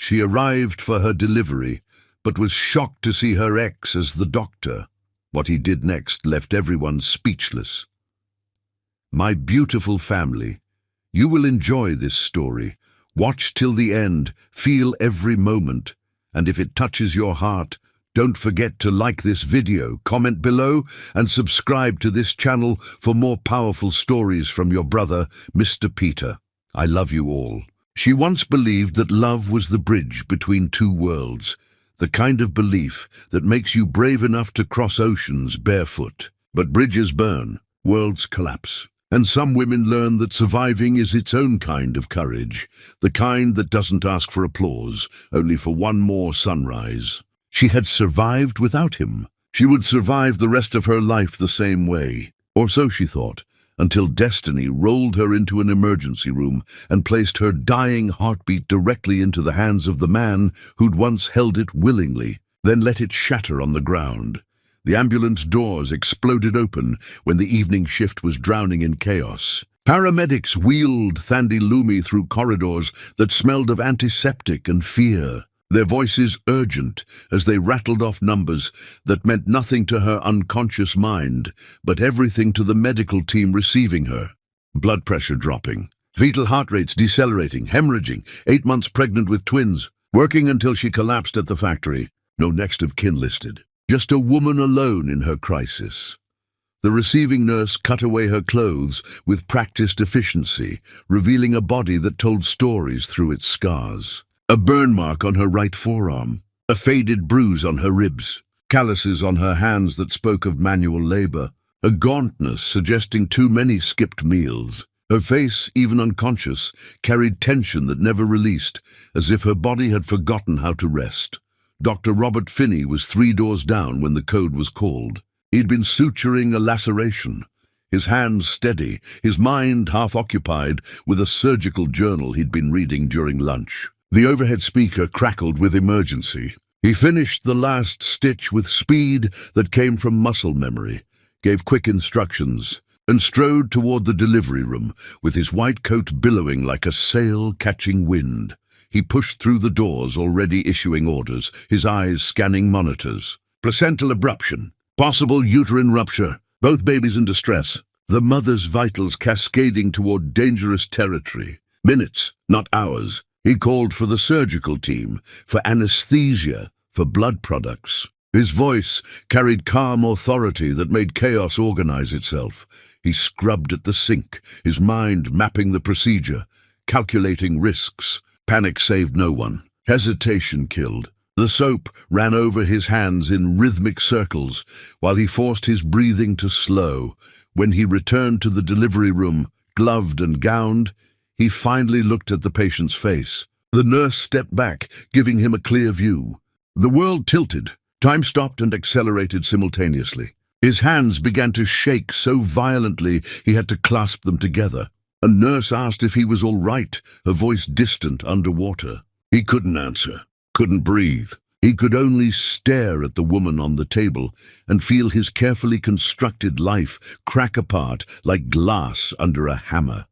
She arrived for her delivery, but was shocked to see her ex as the doctor. What he did next left everyone speechless. My beautiful family, you will enjoy this story. Watch till the end, feel every moment, and if it touches your heart, don't forget to like this video, comment below, and subscribe to this channel for more powerful stories from your brother, Mr. Peter. I love you all. She once believed that love was the bridge between two worlds, the kind of belief that makes you brave enough to cross oceans barefoot. But bridges burn, worlds collapse, and some women learn that surviving is its own kind of courage, the kind that doesn't ask for applause, only for one more sunrise. She had survived without him. She would survive the rest of her life the same way, or so she thought, until destiny rolled her into an emergency room and placed her dying heartbeat directly into the hands of the man who'd once held it willingly, then let it shatter on the ground. The ambulance doors exploded open when the evening shift was drowning in chaos. Paramedics wheeled Thandie Lumi through corridors that smelled of antiseptic and fear, their voices urgent as they rattled off numbers that meant nothing to her unconscious mind, but everything to the medical team receiving her. Blood pressure dropping, fetal heart rates decelerating, hemorrhaging, 8 months pregnant with twins, working until she collapsed at the factory. No next of kin listed. Just a woman alone in her crisis. The receiving nurse cut away her clothes with practiced efficiency, revealing a body that told stories through its scars. A burn mark on her right forearm, a faded bruise on her ribs, calluses on her hands that spoke of manual labor, a gauntness suggesting too many skipped meals. Her face, even unconscious, carried tension that never released, as if her body had forgotten how to rest. Dr. Robert Finney was 3 doors down when the code was called. He'd been suturing a laceration, his hands steady, his mind half occupied with a surgical journal he'd been reading during lunch. The overhead speaker crackled with emergency. He finished the last stitch with speed that came from muscle memory, gave quick instructions, and strode toward the delivery room, with his white coat billowing like a sail catching wind. He pushed through the doors, already issuing orders, his eyes scanning monitors. Placental abruption, possible uterine rupture, both babies in distress, the mother's vitals cascading toward dangerous territory. Minutes, not hours. He called for the surgical team, for anesthesia, for blood products. His voice carried calm authority that made chaos organize itself. He scrubbed at the sink, his mind mapping the procedure, calculating risks. Panic saved no one. Hesitation killed. The soap ran over his hands in rhythmic circles, while he forced his breathing to slow. When he returned to the delivery room, gloved and gowned, he finally looked at the patient's face. The nurse stepped back, giving him a clear view. The world tilted. Time stopped and accelerated simultaneously. His hands began to shake so violently he had to clasp them together. A nurse asked if he was all right, her voice distant underwater. He couldn't answer, couldn't breathe. He could only stare at the woman on the table and feel his carefully constructed life crack apart like glass under a hammer.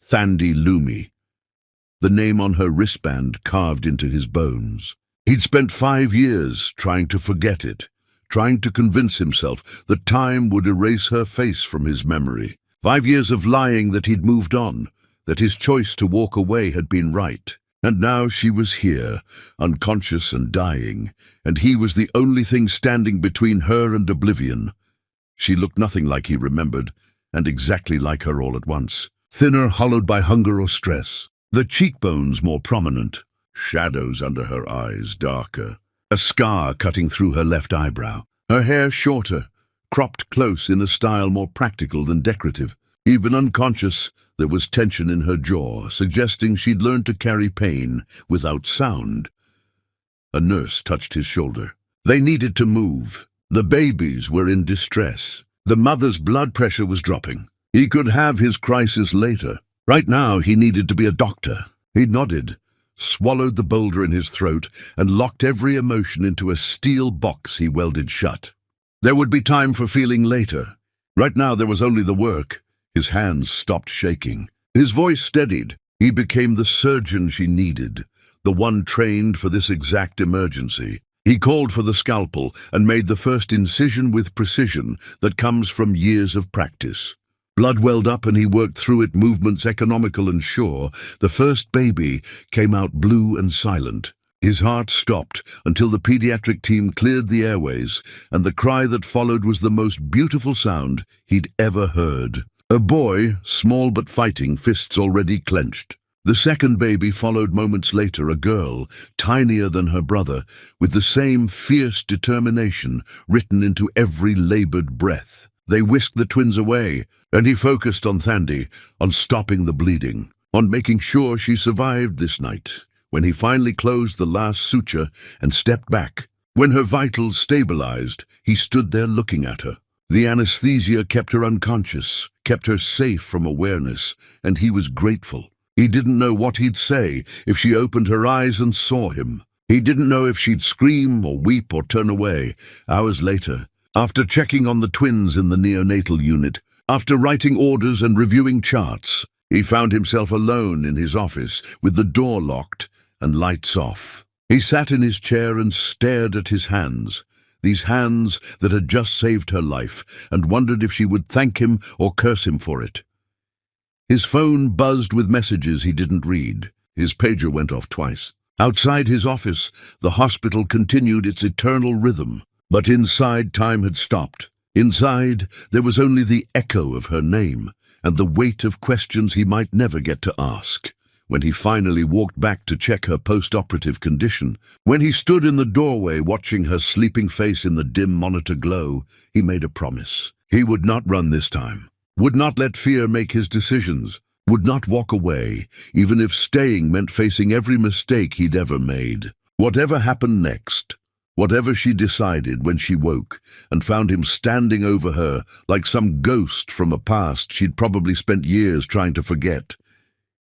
Thandie Lumi, the name on her wristband carved into his bones. He'd spent 5 years trying to forget it, trying to convince himself that time would erase her face from his memory. 5 years of lying that he'd moved on, that his choice to walk away had been right. And now she was here, unconscious and dying, and he was the only thing standing between her and oblivion. She looked nothing like he remembered, and exactly like her all at once. Thinner, hollowed by hunger or stress. The cheekbones more prominent, shadows under her eyes darker, a scar cutting through her left eyebrow. Her hair shorter, cropped close in a style more practical than decorative. Even unconscious, there was tension in her jaw, suggesting she'd learned to carry pain without sound. A nurse touched his shoulder. They needed to move. The babies were in distress. The mother's blood pressure was dropping. He could have his crisis later. Right now, he needed to be a doctor. He nodded, swallowed the boulder in his throat, and locked every emotion into a steel box he welded shut. There would be time for feeling later. Right now, there was only the work. His hands stopped shaking. His voice steadied. He became the surgeon she needed, the one trained for this exact emergency. He called for the scalpel and made the first incision with precision that comes from years of practice. Blood welled up and he worked through it, movements economical and sure. The first baby came out blue and silent. His heart stopped until the pediatric team cleared the airways, and the cry that followed was the most beautiful sound he'd ever heard. A boy, small but fighting, fists already clenched. The second baby followed moments later, a girl, tinier than her brother, with the same fierce determination written into every labored breath. They whisked the twins away, and he focused on Thandi, on stopping the bleeding, on making sure she survived this night. When he finally closed the last suture and stepped back, when her vitals stabilized, he stood there looking at her. The anesthesia kept her unconscious, kept her safe from awareness, and he was grateful. He didn't know what he'd say if she opened her eyes and saw him. He didn't know if she'd scream or weep or turn away. Hours later, after checking on the twins in the neonatal unit, after writing orders and reviewing charts, he found himself alone in his office with the door locked and lights off. He sat in his chair and stared at his hands, these hands that had just saved her life, and wondered if she would thank him or curse him for it. His phone buzzed with messages he didn't read. His pager went off twice. Outside his office, the hospital continued its eternal rhythm, but inside time had stopped. Inside, there was only the echo of her name and the weight of questions he might never get to ask. When he finally walked back to check her post-operative condition, when he stood in the doorway watching her sleeping face in the dim monitor glow, he made a promise. He would not run this time, would not let fear make his decisions, would not walk away, even if staying meant facing every mistake he'd ever made. Whatever happened next, whatever she decided when she woke and found him standing over her like some ghost from a past she'd probably spent years trying to forget,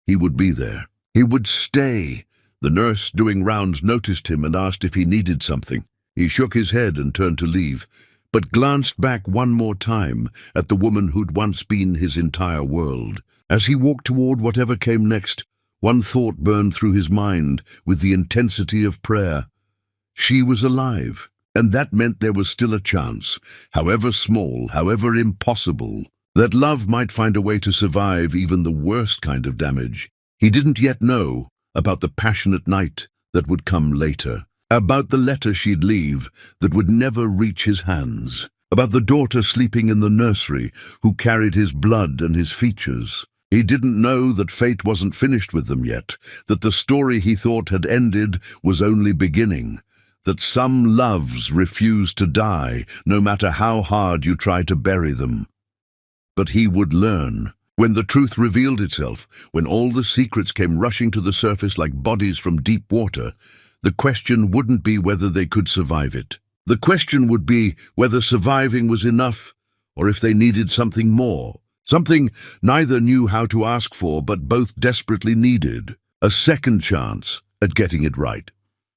he would be there. He would stay. The nurse doing rounds noticed him and asked if he needed something. He shook his head and turned to leave, but glanced back one more time at the woman who'd once been his entire world. As he walked toward whatever came next, one thought burned through his mind with the intensity of prayer. She was alive, and that meant there was still a chance, however small, however impossible, that love might find a way to survive even the worst kind of damage. He didn't yet know about the passionate night that would come later, about the letter she'd leave that would never reach his hands, about the daughter sleeping in the nursery who carried his blood and his features. He didn't know that fate wasn't finished with them yet, that the story he thought had ended was only beginning, that some loves refuse to die no matter how hard you try to bury them. But he would learn. When the truth revealed itself, when all the secrets came rushing to the surface like bodies from deep water, the question wouldn't be whether they could survive it. The question would be whether surviving was enough, or if they needed something more, something neither knew how to ask for but both desperately needed, a second chance at getting it right.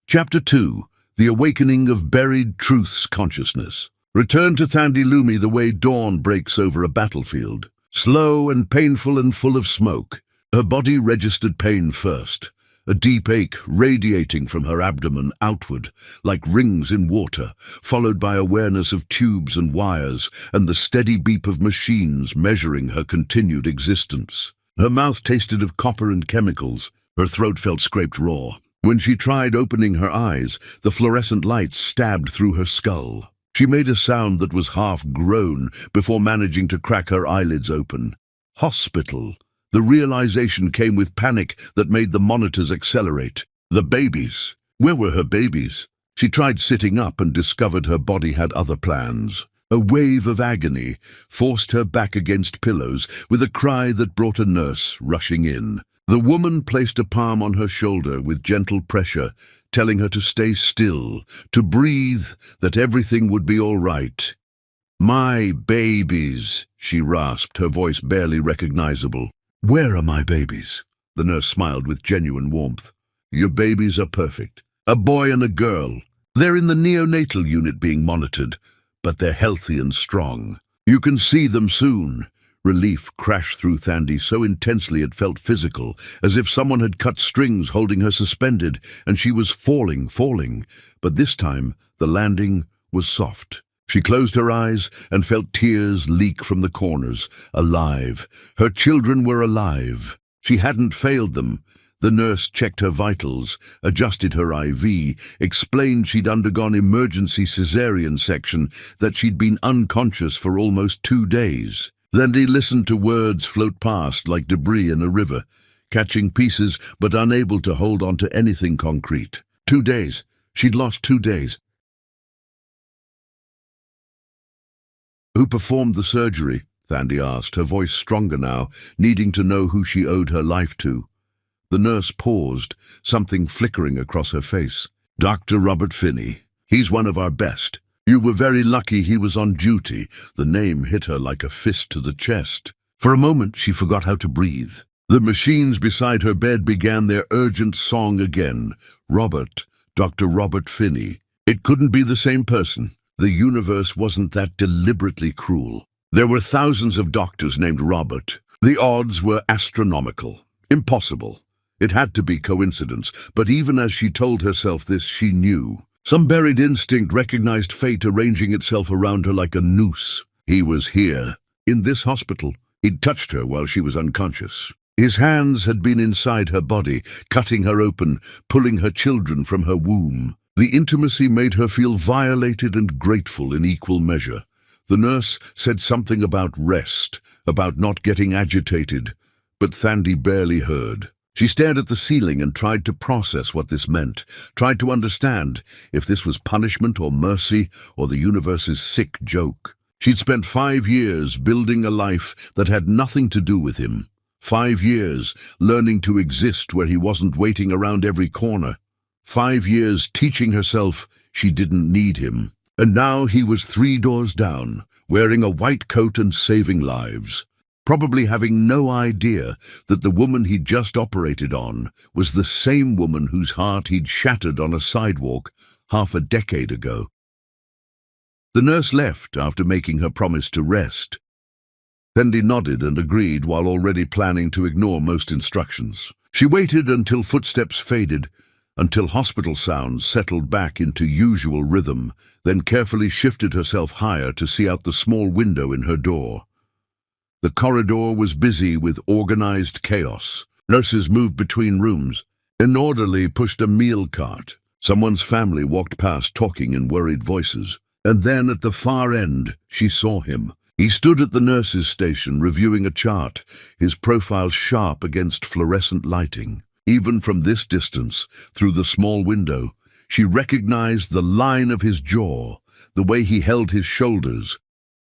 Chapter 2. The Awakening of Buried Truths Consciousness. Return to Thandi Lumi the way dawn breaks over a battlefield. Slow and painful and full of smoke. Her body registered pain first, a deep ache radiating from her abdomen outward, like rings in water, followed by awareness of tubes and wires and the steady beep of machines measuring her continued existence. Her mouth tasted of copper and chemicals. Her throat felt scraped raw. When she tried opening her eyes, the fluorescent light stabbed through her skull. She made a sound that was half-groan before managing to crack her eyelids open. Hospital. The realization came with panic that made the monitors accelerate. The babies. Where were her babies? She tried sitting up and discovered her body had other plans. A wave of agony forced her back against pillows with a cry that brought a nurse rushing in. The woman placed a palm on her shoulder with gentle pressure, telling her to stay still, to breathe, that everything would be all right. "My babies," she rasped, her voice barely recognizable. "Where are my babies?" The nurse smiled with genuine warmth. "Your babies are perfect. A boy and a girl. They're in the neonatal unit being monitored, but they're healthy and strong. You can see them soon. Relief crashed through Thandie so intensely it felt physical, as if someone had cut strings holding her suspended, and she was falling. But this time, the landing was soft. She closed her eyes and felt tears leak from the corners. Alive. Her children were alive. She hadn't failed them. The nurse checked her vitals, adjusted her IV, explained she'd undergone emergency cesarean section, that she'd been unconscious for almost 2 days. Then he listened to words float past like debris in a river, catching pieces but unable to hold on to anything concrete. 2 days. She'd lost 2 days. Who performed the surgery? Thandie asked, her voice stronger now, needing to know who she owed her life to. The nurse paused, something flickering across her face. Dr. Robert Finney. He's one of our best. You were very lucky he was on duty. The name hit her like a fist to the chest. For a moment, she forgot how to breathe. The machines beside her bed began their urgent song again. Robert, Dr. Robert Finney. It couldn't be the same person. The universe wasn't that deliberately cruel. There were thousands of doctors named Robert. The odds were astronomical. Impossible. It had to be coincidence, but even as she told herself this, she knew. Some buried instinct recognized fate arranging itself around her like a noose. He was here, in this hospital. He'd touched her while she was unconscious. His hands had been inside her body, cutting her open, pulling her children from her womb. The intimacy made her feel violated and grateful in equal measure. The nurse said something about rest, about not getting agitated, but Thandie barely heard. She stared at the ceiling and tried to process what this meant, tried to understand if this was punishment or mercy or the universe's sick joke. She'd spent 5 years building a life that had nothing to do with him. 5 years learning to exist where he wasn't waiting around every corner. 5 years teaching herself she didn't need him. And now he was 3 doors down, wearing a white coat and saving lives. Probably having no idea that the woman he'd just operated on was the same woman whose heart he'd shattered on a sidewalk half a decade ago. The nurse left after making her promise to rest. Thandie nodded and agreed while already planning to ignore most instructions. She waited until footsteps faded, until hospital sounds settled back into usual rhythm, then carefully shifted herself higher to see out the small window in her door. The corridor was busy with organized chaos. Nurses moved between rooms. An orderly pushed a meal cart. Someone's family walked past talking in worried voices. And then at the far end, she saw him. He stood at the nurse's station reviewing a chart, his profile sharp against fluorescent lighting. Even from this distance, through the small window, she recognized the line of his jaw, the way he held his shoulders,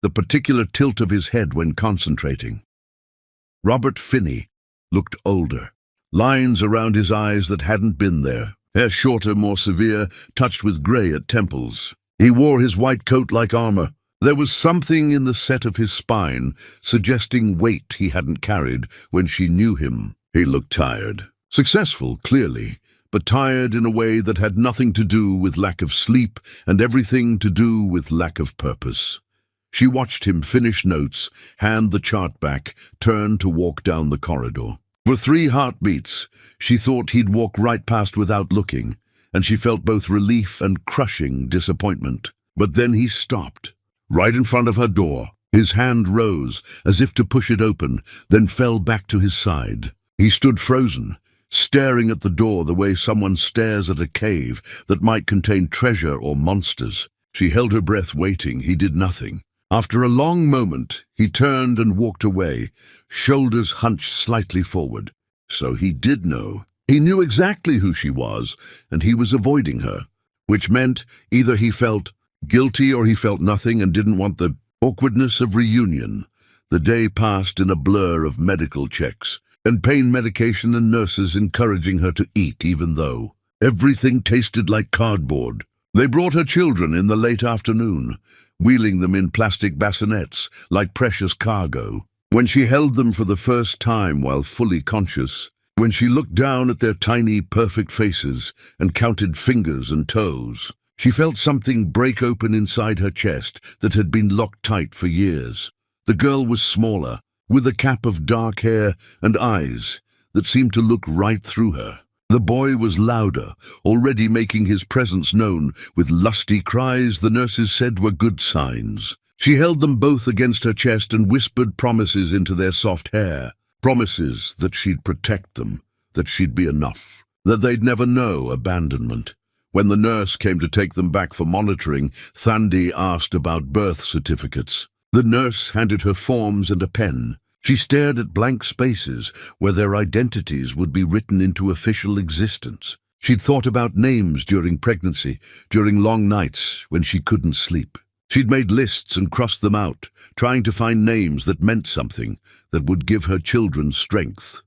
the particular tilt of his head when concentrating. Robert Finney looked older. Lines around his eyes that hadn't been there. Hair shorter, more severe, touched with grey at temples. He wore his white coat like armor. There was something in the set of his spine, suggesting weight he hadn't carried when she knew him. He looked tired. Successful, clearly, but tired in a way that had nothing to do with lack of sleep and everything to do with lack of purpose. She watched him finish notes, hand the chart back, turn to walk down the corridor. For 3 heartbeats, she thought he'd walk right past without looking, and she felt both relief and crushing disappointment. But then he stopped, right in front of her door. His hand rose, as if to push it open, then fell back to his side. He stood frozen, staring at the door the way someone stares at a cave that might contain treasure or monsters. She held her breath, waiting. He did nothing. After a long moment, he turned and walked away, shoulders hunched slightly forward. So he did know. He knew exactly who she was, and he was avoiding her, which meant either he felt guilty or he felt nothing and didn't want the awkwardness of reunion. The day passed in a blur of medical checks, and pain medication and nurses encouraging her to eat even though everything tasted like cardboard. They brought her children in the late afternoon, wheeling them in plastic bassinets like precious cargo. When she held them for the first time while fully conscious, when she looked down at their tiny, perfect faces and counted fingers and toes, she felt something break open inside her chest that had been locked tight for years. The girl was smaller, with a cap of dark hair and eyes that seemed to look right through her. The boy was louder, already making his presence known with lusty cries the nurses said were good signs. She held them both against her chest and whispered promises into their soft hair. Promises that she'd protect them, that she'd be enough, that they'd never know abandonment. When the nurse came to take them back for monitoring, Thandi asked about birth certificates. The nurse handed her forms and a pen. She stared at blank spaces where their identities would be written into official existence. She'd thought about names during pregnancy, during long nights when she couldn't sleep. She'd made lists and crossed them out, trying to find names that meant something, that would give her children strength.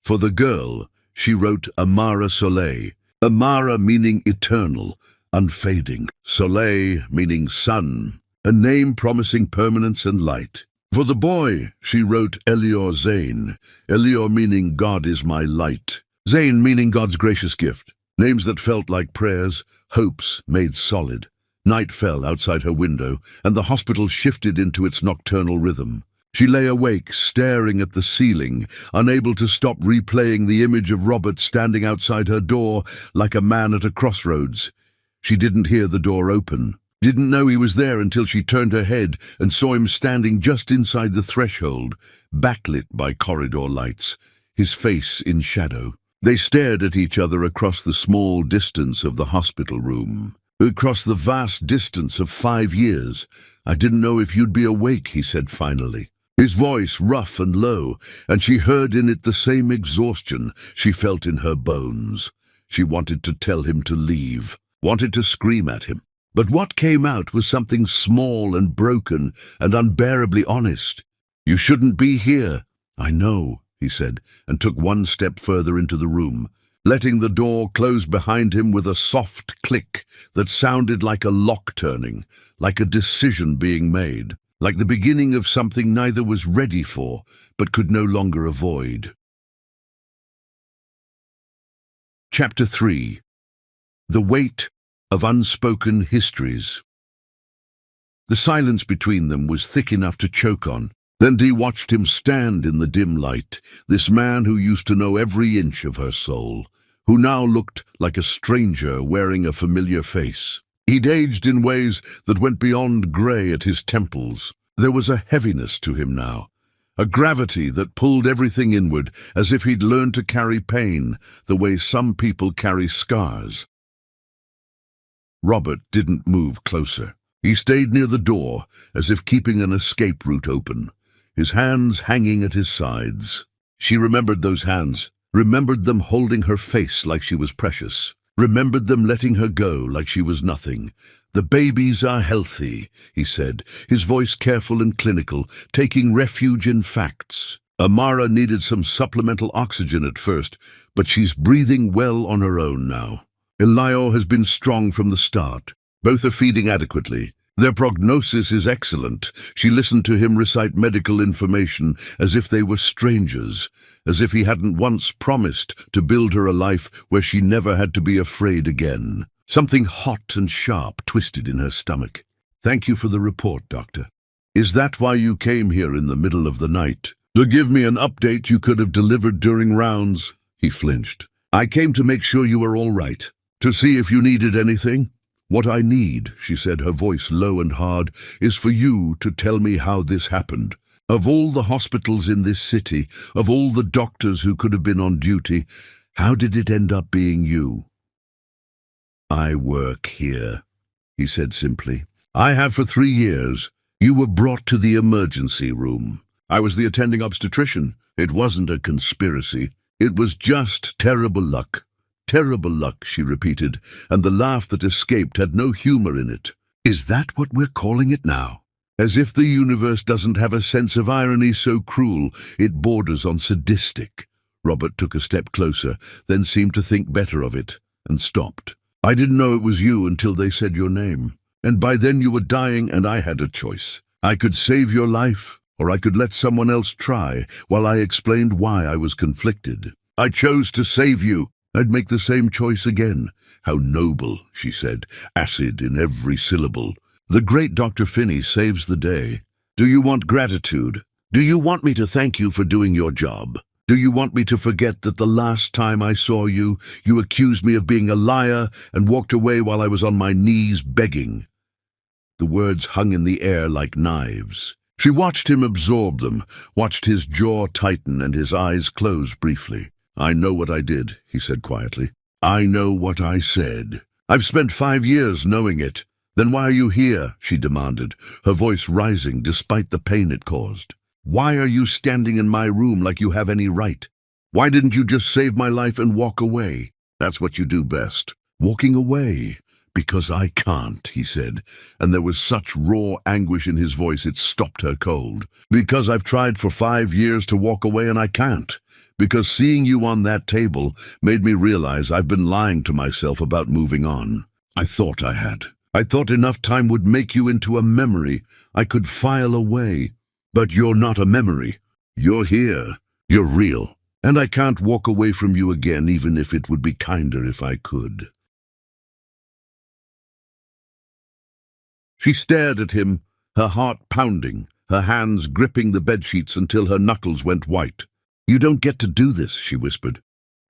For the girl, she wrote Amara Soleil. Amara meaning eternal, unfading. Soleil meaning sun, a name promising permanence and light. For the boy, she wrote Elior Zain. Elior meaning God is my light. Zain meaning God's gracious gift. Names that felt like prayers, hopes made solid. Night fell outside her window, and the hospital shifted into its nocturnal rhythm. She lay awake, staring at the ceiling, unable to stop replaying the image of Robert standing outside her door like a man at a crossroads. She didn't hear the door open, didn't know he was there until she turned her head and saw him standing just inside the threshold, backlit by corridor lights, his face in shadow. They stared at each other across the small distance of the hospital room. Across the vast distance of 5 years. I didn't know if you'd be awake, he said finally. His voice rough and low, and she heard in it the same exhaustion she felt in her bones. She wanted to tell him to leave, wanted to scream at him. But what came out was something small and broken and unbearably honest. You shouldn't be here. I know, he said, and took one step further into the room, letting the door close behind him with a soft click that sounded like a lock turning, like a decision being made, like the beginning of something neither was ready for but could no longer avoid. Chapter 3. The Weight of Unspoken Histories. The silence between them was thick enough to choke on. Then Dee watched him stand in the dim light, this man who used to know every inch of her soul, who now looked like a stranger wearing a familiar face. He'd aged in ways that went beyond grey at his temples. There was a heaviness to him now, a gravity that pulled everything inward, as if he'd learned to carry pain the way some people carry scars. Robert didn't move closer. He stayed near the door, as if keeping an escape route open, his hands hanging at his sides. She remembered those hands, remembered them holding her face like she was precious, remembered them letting her go like she was nothing. The babies are healthy, he said, his voice careful and clinical, taking refuge in facts. Amara needed some supplemental oxygen at first, but she's breathing well on her own now. Elio has been strong from the start. Both are feeding adequately. Their prognosis is excellent. She listened to him recite medical information as if they were strangers, as if he hadn't once promised to build her a life where she never had to be afraid again. Something hot and sharp twisted in her stomach. Thank you for the report, Doctor. Is that why you came here in the middle of the night? To give me an update you could have delivered during rounds? He flinched. I came to make sure you were all right. To see if you needed anything? What I need, she said, her voice low and hard, is for you to tell me how this happened. Of all the hospitals in this city, of all the doctors who could have been on duty, how did it end up being you? I work here, he said simply. I have for 3 years. You were brought to the emergency room. I was the attending obstetrician. It wasn't a conspiracy. It was just terrible luck. Terrible luck, she repeated, and the laugh that escaped had no humor in it. Is that what we're calling it now? As if the universe doesn't have a sense of irony so cruel it borders on sadistic. Robert took a step closer, then seemed to think better of it, and stopped. I didn't know it was you until they said your name. And by then you were dying and I had a choice. I could save your life, or I could let someone else try while I explained why I was conflicted. I chose to save you. I'd make the same choice again. How noble, she said, acid in every syllable. The great Dr. Finney saves the day. Do you want gratitude? Do you want me to thank you for doing your job? Do you want me to forget that the last time I saw you, you accused me of being a liar and walked away while I was on my knees begging? The words hung in the air like knives. She watched him absorb them, watched his jaw tighten and his eyes close briefly. I know what I did, he said quietly. I know what I said. I've spent 5 years knowing it. Then why are you here? She demanded, her voice rising despite the pain it caused. Why are you standing in my room like you have any right? Why didn't you just save my life and walk away? That's what you do best. Walking away. Because I can't, he said, and there was such raw anguish in his voice it stopped her cold. Because I've tried for 5 years to walk away and I can't. Because seeing you on that table made me realize I've been lying to myself about moving on. I thought I had. I thought enough time would make you into a memory I could file away. But you're not a memory. You're here. You're real. And I can't walk away from you again, even if it would be kinder if I could. She stared at him, her heart pounding, her hands gripping the bedsheets until her knuckles went white. You don't get to do this, she whispered.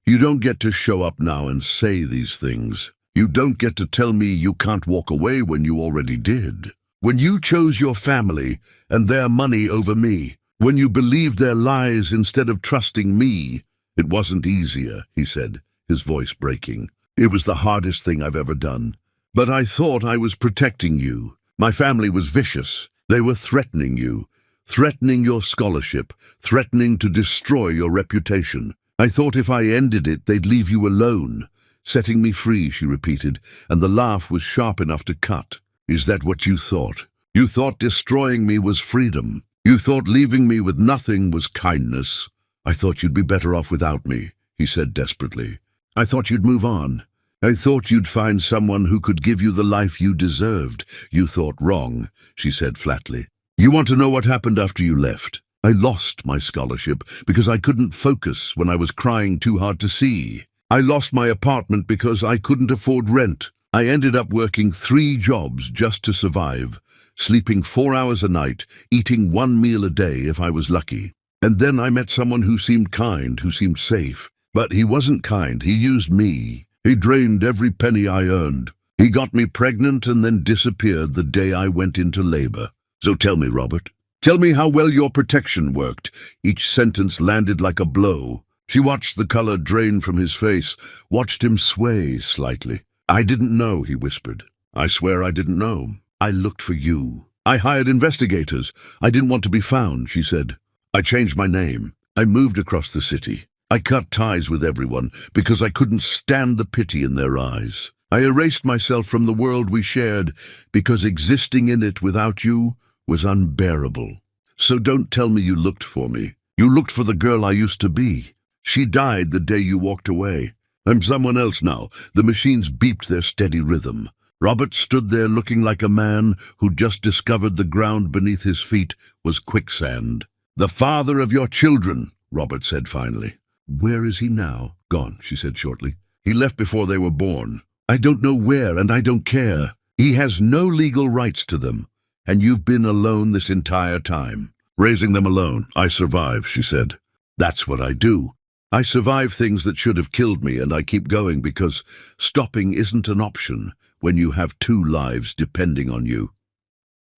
You don't get to show up now and say these things. You don't get to tell me you can't walk away when you already did. When you chose your family and their money over me, when you believed their lies instead of trusting me, it wasn't easier, he said, his voice breaking. It was the hardest thing I've ever done. But I thought I was protecting you. My family was vicious. They were threatening you, threatening your scholarship, threatening to destroy your reputation. I thought if I ended it, they'd leave you alone. Setting me free, she repeated, and the laugh was sharp enough to cut. Is that what you thought? You thought destroying me was freedom. You thought leaving me with nothing was kindness. I thought you'd be better off without me, he said desperately. I thought you'd move on. I thought you'd find someone who could give you the life you deserved. You thought wrong, she said flatly. You want to know what happened after you left? I lost my scholarship because I couldn't focus when I was crying too hard to see. I lost my apartment because I couldn't afford rent. I ended up working 3 jobs just to survive, sleeping 4 hours a night, eating 1 meal a day if I was lucky. And then I met someone who seemed kind, who seemed safe. But he wasn't kind, he used me. He drained every penny I earned. He got me pregnant and then disappeared the day I went into labor. So tell me, Robert, tell me how well your protection worked. Each sentence landed like a blow. She watched the color drain from his face, watched him sway slightly. I didn't know, he whispered. I swear I didn't know. I looked for you. I hired investigators. I didn't want to be found, she said. I changed my name. I moved across the city. I cut ties with everyone because I couldn't stand the pity in their eyes. I erased myself from the world we shared because existing in it without you was unbearable. So don't tell me you looked for me. You looked for the girl I used to be. She died the day you walked away. I'm someone else now. The machines beeped their steady rhythm. Robert stood there looking like a man who just discovered the ground beneath his feet was quicksand. The father of your children, Robert said finally. Where is he now? Gone, she said shortly. He left before they were born. I don't know where, and I don't care. He has no legal rights to them, and you've been alone this entire time. Raising them alone. I survive, she said. That's what I do. I survive things that should have killed me, and I keep going because stopping isn't an option when you have 2 lives depending on you.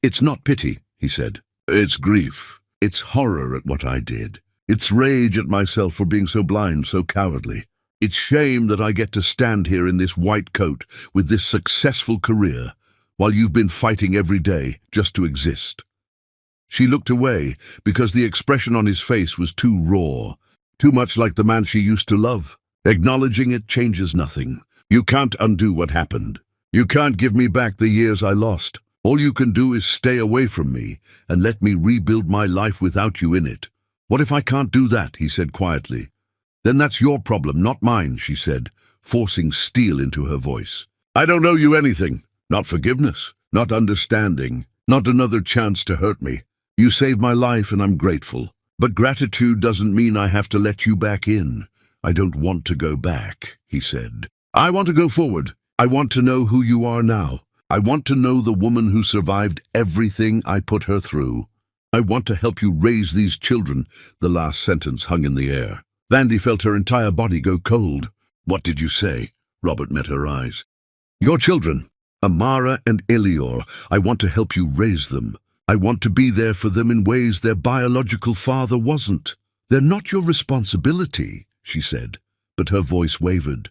It's not pity, he said. It's grief. It's horror at what I did. It's rage at myself for being so blind, so cowardly. It's shame that I get to stand here in this white coat with this successful career while you've been fighting every day just to exist. She looked away because the expression on his face was too raw, too much like the man she used to love. Acknowledging it changes nothing. You can't undo what happened. You can't give me back the years I lost. All you can do is stay away from me and let me rebuild my life without you in it. What if I can't do that? He said quietly. Then that's your problem, not mine, she said, forcing steel into her voice. I don't owe you anything. Not forgiveness, not understanding, not another chance to hurt me. You saved my life and I'm grateful. But gratitude doesn't mean I have to let you back in. I don't want to go back, he said. I want to go forward. I want to know who you are now. I want to know the woman who survived everything I put her through. I want to help you raise these children." The last sentence hung in the air. Thandi felt her entire body go cold. "What did you say?" Robert met her eyes. "Your children, Amara and Elior. I want to help you raise them. I want to be there for them in ways their biological father wasn't. They're not your responsibility," she said, but her voice wavered.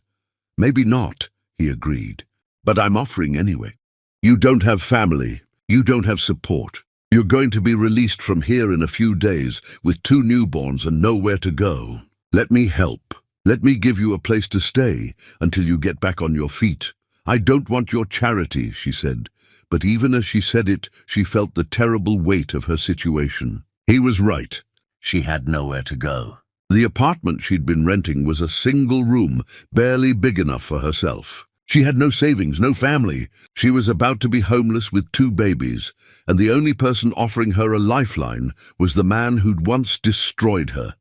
"Maybe not," he agreed, "but I'm offering anyway. You don't have family. You don't have support. You're going to be released from here in a few days with 2 newborns and nowhere to go. Let me help. Let me give you a place to stay until you get back on your feet. I don't want your charity," she said, but even as she said it, she felt the terrible weight of her situation. He was right. She had nowhere to go. The apartment she'd been renting was a single room, barely big enough for herself. She had no savings, no family. She was about to be homeless with 2 babies, and the only person offering her a lifeline was the man who'd once destroyed her.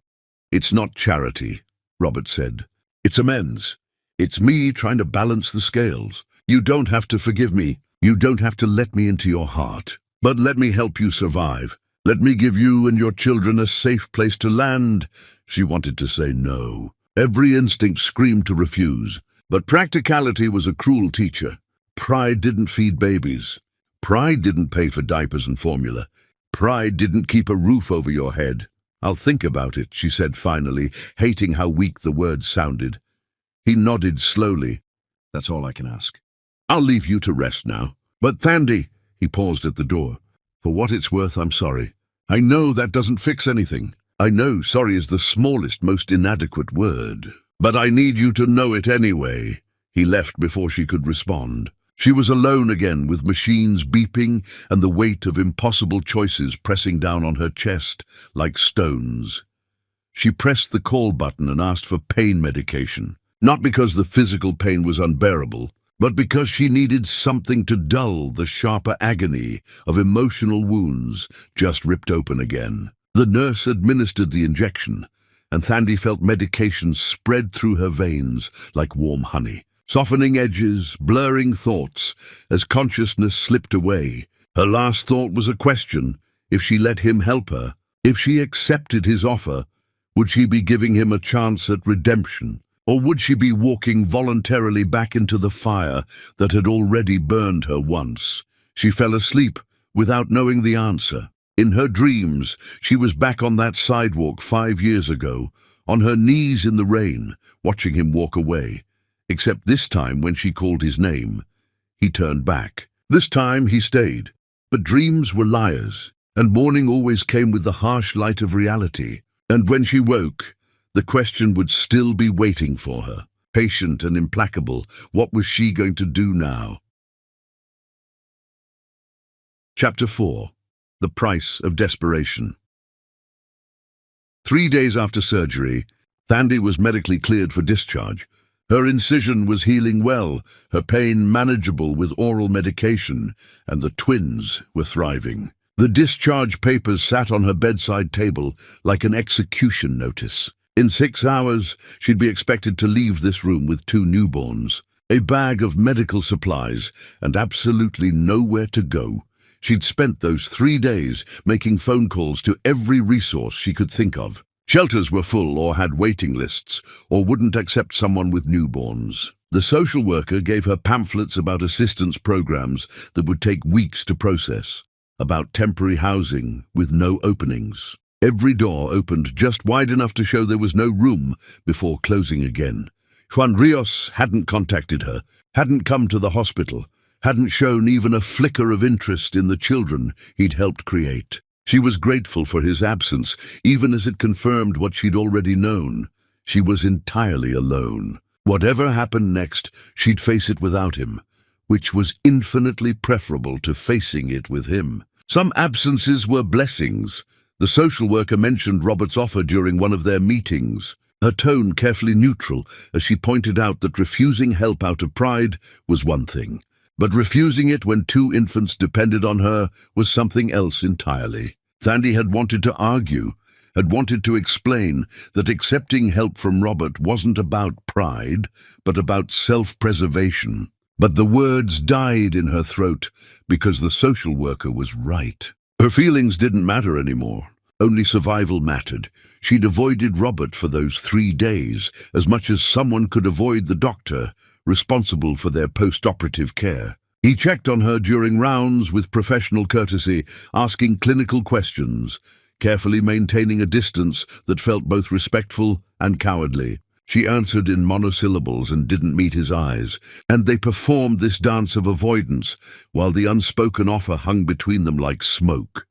"It's not charity," Robert said. "It's amends. It's me trying to balance the scales. You don't have to forgive me. You don't have to let me into your heart. But let me help you survive. Let me give you and your children a safe place to land." She wanted to say no. Every instinct screamed to refuse. But practicality was a cruel teacher. Pride didn't feed babies. Pride didn't pay for diapers and formula. Pride didn't keep a roof over your head. "I'll think about it," she said finally, hating how weak the words sounded. He nodded slowly. "That's all I can ask. I'll leave you to rest now. But Thandi," he paused at the door, "for what it's worth, I'm sorry. I know that doesn't fix anything. I know sorry is the smallest, most inadequate word. But I need you to know it anyway." He left before she could respond. She was alone again, with machines beeping and the weight of impossible choices pressing down on her chest like stones. She pressed the call button and asked for pain medication, not because the physical pain was unbearable, but because she needed something to dull the sharper agony of emotional wounds just ripped open again. The nurse administered the injection, and Thandi felt medication spread through her veins like warm honey, softening edges, blurring thoughts as consciousness slipped away. Her last thought was a question: if she let him help her, if she accepted his offer, would she be giving him a chance at redemption? Or would she be walking voluntarily back into the fire that had already burned her once? She fell asleep without knowing the answer. In her dreams, she was back on that sidewalk 5 years ago, on her knees in the rain, watching him walk away. Except this time, when she called his name, he turned back. This time he stayed. But dreams were liars, and morning always came with the harsh light of reality. And when she woke, the question would still be waiting for her. Patient and implacable, what was she going to do now? Chapter 4. The Price of Desperation. 3 days after surgery, Thandi was medically cleared for discharge. Her incision was healing well, her pain manageable with oral medication, and the twins were thriving. The discharge papers sat on her bedside table like an execution notice. In 6 hours, she'd be expected to leave this room with 2 newborns, a bag of medical supplies, and absolutely nowhere to go. She'd spent those 3 days making phone calls to every resource she could think of. Shelters were full or had waiting lists, or wouldn't accept someone with newborns. The social worker gave her pamphlets about assistance programs that would take weeks to process, about temporary housing with no openings. Every door opened just wide enough to show there was no room before closing again. Juan Rios hadn't contacted her, hadn't come to the hospital, hadn't shown even a flicker of interest in the children he'd helped create. She was grateful for his absence, even as it confirmed what she'd already known. She was entirely alone. Whatever happened next, she'd face it without him, which was infinitely preferable to facing it with him. Some absences were blessings. The social worker mentioned Robert's offer during one of their meetings, her tone carefully neutral as she pointed out that refusing help out of pride was one thing, but refusing it when 2 infants depended on her was something else entirely. Thandi had wanted to argue, had wanted to explain that accepting help from Robert wasn't about pride, but about self-preservation. But the words died in her throat because the social worker was right. Her feelings didn't matter anymore. Only survival mattered. She'd avoided Robert for those 3 days, as much as someone could avoid the doctor, responsible for their post-operative care. He checked on her during rounds with professional courtesy, asking clinical questions, carefully maintaining a distance that felt both respectful and cowardly. She answered in monosyllables and didn't meet his eyes, and they performed this dance of avoidance while the unspoken offer hung between them like smoke.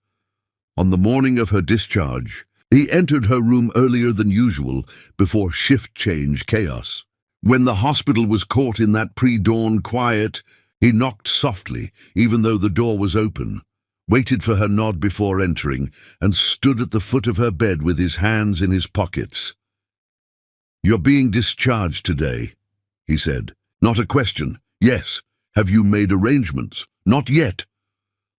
On the morning of her discharge, he entered her room earlier than usual before shift change chaos. When the hospital was caught in that pre-dawn quiet, he knocked softly, even though the door was open, waited for her nod before entering, and stood at the foot of her bed with his hands in his pockets. "You're being discharged today," he said. "Not a question. Yes. Have you made arrangements?" "Not yet."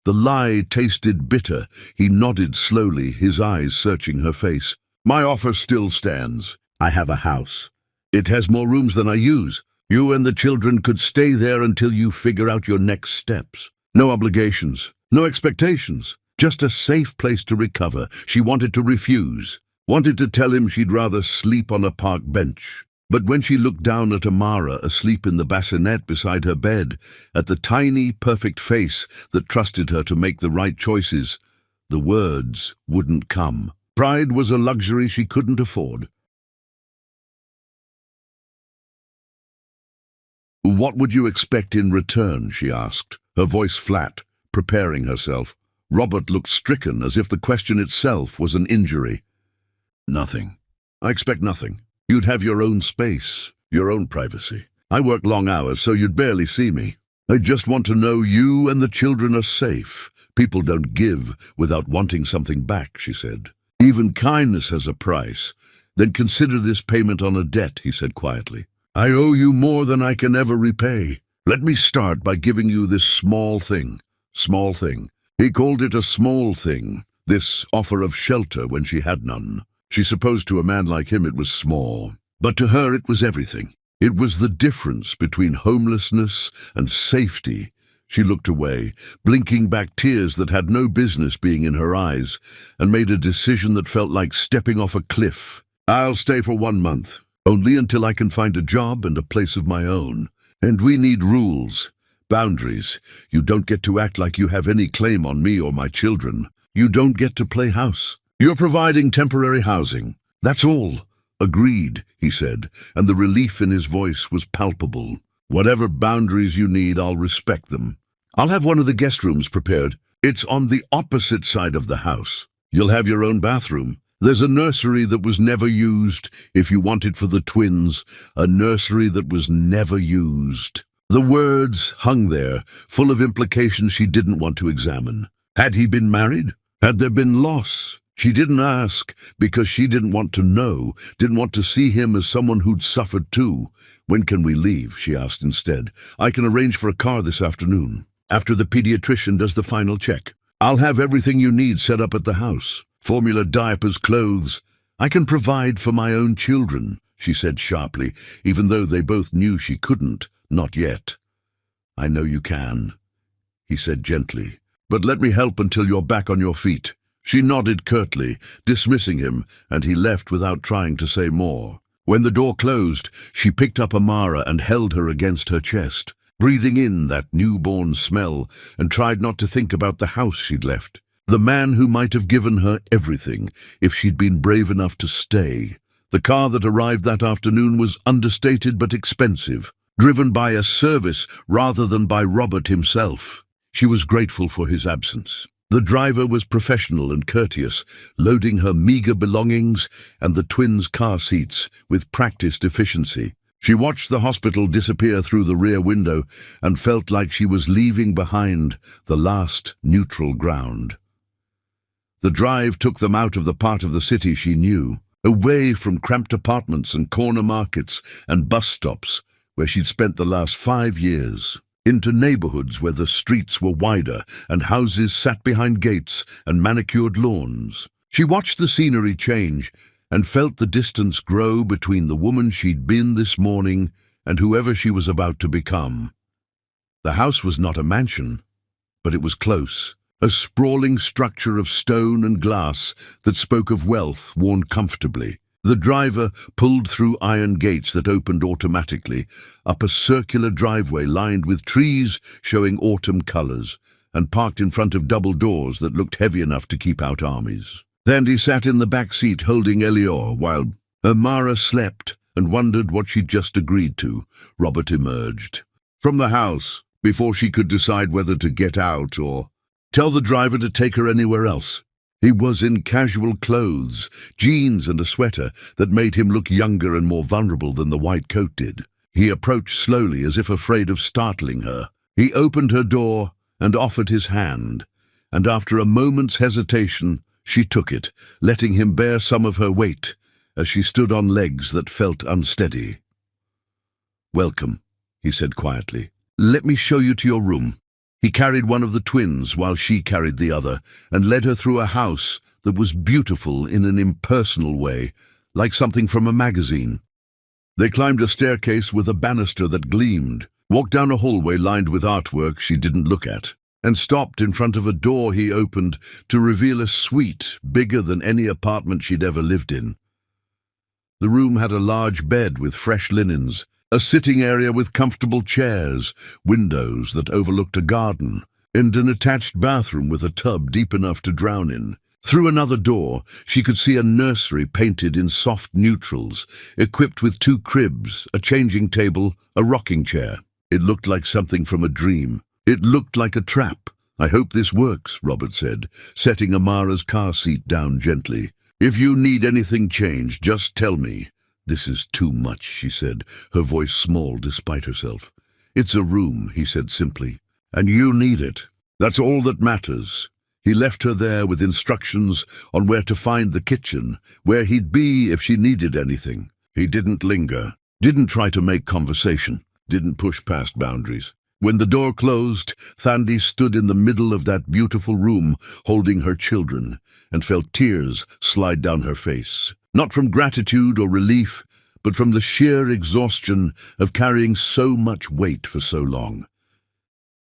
The lie tasted bitter. He nodded slowly, his eyes searching her face. "My offer still stands. I have a house. It has more rooms than I use. You and the children could stay there until you figure out your next steps. No obligations, no expectations, just a safe place to recover." She wanted to refuse, wanted to tell him she'd rather sleep on a park bench. But when she looked down at Amara asleep in the bassinet beside her bed, at the tiny, perfect face that trusted her to make the right choices, the words wouldn't come. Pride was a luxury she couldn't afford. "What would you expect in return?" she asked, her voice flat, preparing herself. Robert looked stricken, as if the question itself was an injury. "Nothing. I expect nothing. You'd have your own space, your own privacy. I work long hours, so you'd barely see me. I just want to know you and the children are safe. People don't give without wanting something back," she said. "Even kindness has a price. Then consider this payment on a debt," he said quietly. "I owe you more than I can ever repay. Let me start by giving you this small thing." Small thing. He called it a small thing, this offer of shelter when she had none. She supposed to a man like him it was small, but to her it was everything. It was the difference between homelessness and safety. She looked away, blinking back tears that had no business being in her eyes, and made a decision that felt like stepping off a cliff. "I'll stay for 1 month, only until I can find a job and a place of my own. And we need rules, boundaries. You don't get to act like you have any claim on me or my children. You don't get to play house. You're providing temporary housing. That's all." "Agreed," he said, and the relief in his voice was palpable. "Whatever boundaries you need, I'll respect them. I'll have one of the guest rooms prepared. It's on the opposite side of the house. You'll have your own bathroom. There's a nursery that was never used, if you wanted for the twins, a nursery that was never used." The words hung there, full of implications she didn't want to examine. Had he been married? Had there been loss? She didn't ask, because she didn't want to know, didn't want to see him as someone who'd suffered too. "When can we leave?" she asked instead. "I can arrange for a car this afternoon, after the pediatrician does the final check. I'll have everything you need set up at the house. Formula diapers, clothes. I can provide for my own children," she said sharply, even though they both knew she couldn't, not yet. "I know you can," he said gently, "but let me help until you're back on your feet." She nodded curtly, dismissing him, and he left without trying to say more. When the door closed, she picked up Amara and held her against her chest, breathing in that newborn smell, and tried not to think about the house she'd left. The man who might have given her everything if she'd been brave enough to stay. The car that arrived that afternoon was understated but expensive, driven by a service rather than by Robert himself. She was grateful for his absence. The driver was professional and courteous, loading her meager belongings and the twins' car seats with practiced efficiency. She watched the hospital disappear through the rear window and felt like she was leaving behind the last neutral ground. The drive took them out of the part of the city she knew, away from cramped apartments and corner markets and bus stops where she'd spent the last 5 years. Into neighborhoods where the streets were wider and houses sat behind gates and manicured lawns. She watched the scenery change and felt the distance grow between the woman she'd been this morning and whoever she was about to become. The house was not a mansion, but it was close, a sprawling structure of stone and glass that spoke of wealth worn comfortably. The driver pulled through iron gates that opened automatically, up a circular driveway lined with trees showing autumn colors, and parked in front of double doors that looked heavy enough to keep out armies. Thandi sat in the back seat holding Eleanor while Amara slept and wondered what she'd just agreed to. Robert emerged from the house before she could decide whether to get out or tell the driver to take her anywhere else. He was in casual clothes, jeans and a sweater that made him look younger and more vulnerable than the white coat did. He approached slowly as if afraid of startling her. He opened her door and offered his hand, and after a moment's hesitation, she took it, letting him bear some of her weight as she stood on legs that felt unsteady. "Welcome," he said quietly. "Let me show you to your room." He carried one of the twins while she carried the other, and led her through a house that was beautiful in an impersonal way, like something from a magazine. They climbed a staircase with a banister that gleamed, walked down a hallway lined with artwork she didn't look at, and stopped in front of a door he opened to reveal a suite bigger than any apartment she'd ever lived in. The room had a large bed with fresh linens, a sitting area with comfortable chairs, windows that overlooked a garden, and an attached bathroom with a tub deep enough to drown in. Through another door, she could see a nursery painted in soft neutrals, equipped with 2 cribs, a changing table, a rocking chair. It looked like something from a dream. It looked like a trap. "I hope this works," Robert said, setting Amara's car seat down gently. "If you need anything changed, just tell me." "This is too much," she said, her voice small despite herself. "It's a room," he said simply, "and you need it. That's all that matters." He left her there with instructions on where to find the kitchen, where he'd be if she needed anything. He didn't linger, didn't try to make conversation, didn't push past boundaries. When the door closed, Thandi stood in the middle of that beautiful room, holding her children, and felt tears slide down her face. Not from gratitude or relief, but from the sheer exhaustion of carrying so much weight for so long.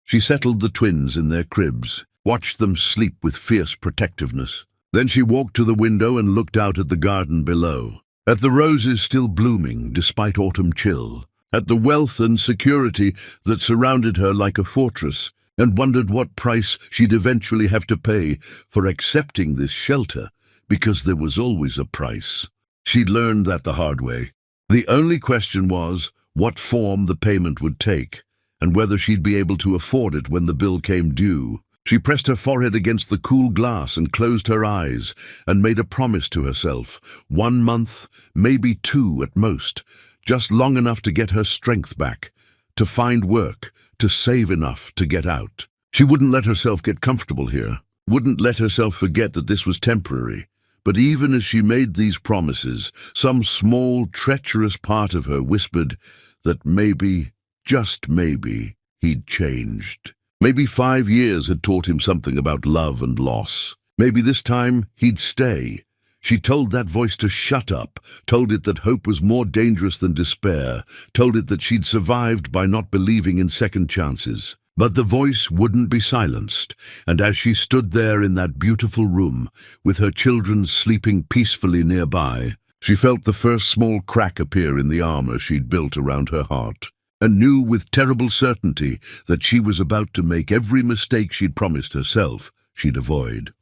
She settled the twins in their cribs, watched them sleep with fierce protectiveness. Then she walked to the window and looked out at the garden below, at the roses still blooming despite autumn chill, at the wealth and security that surrounded her like a fortress, and wondered what price she'd eventually have to pay for accepting this shelter, because there was always a price. She'd learned that the hard way. The only question was what form the payment would take, and whether she'd be able to afford it when the bill came due. She pressed her forehead against the cool glass and closed her eyes, and made a promise to herself. 1 month, maybe 2 at most, just long enough to get her strength back, to find work, to save enough to get out. She wouldn't let herself get comfortable here, wouldn't let herself forget that this was temporary. But even as she made these promises, some small, treacherous part of her whispered that maybe, just maybe, he'd changed. Maybe 5 years had taught him something about love and loss. Maybe this time he'd stay. She told that voice to shut up, told it that hope was more dangerous than despair, told it that she'd survived by not believing in second chances. But the voice wouldn't be silenced, and as she stood there in that beautiful room, with her children sleeping peacefully nearby, she felt the first small crack appear in the armor she'd built around her heart, and knew with terrible certainty that she was about to make every mistake she'd promised herself she'd avoid.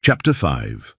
Chapter 5.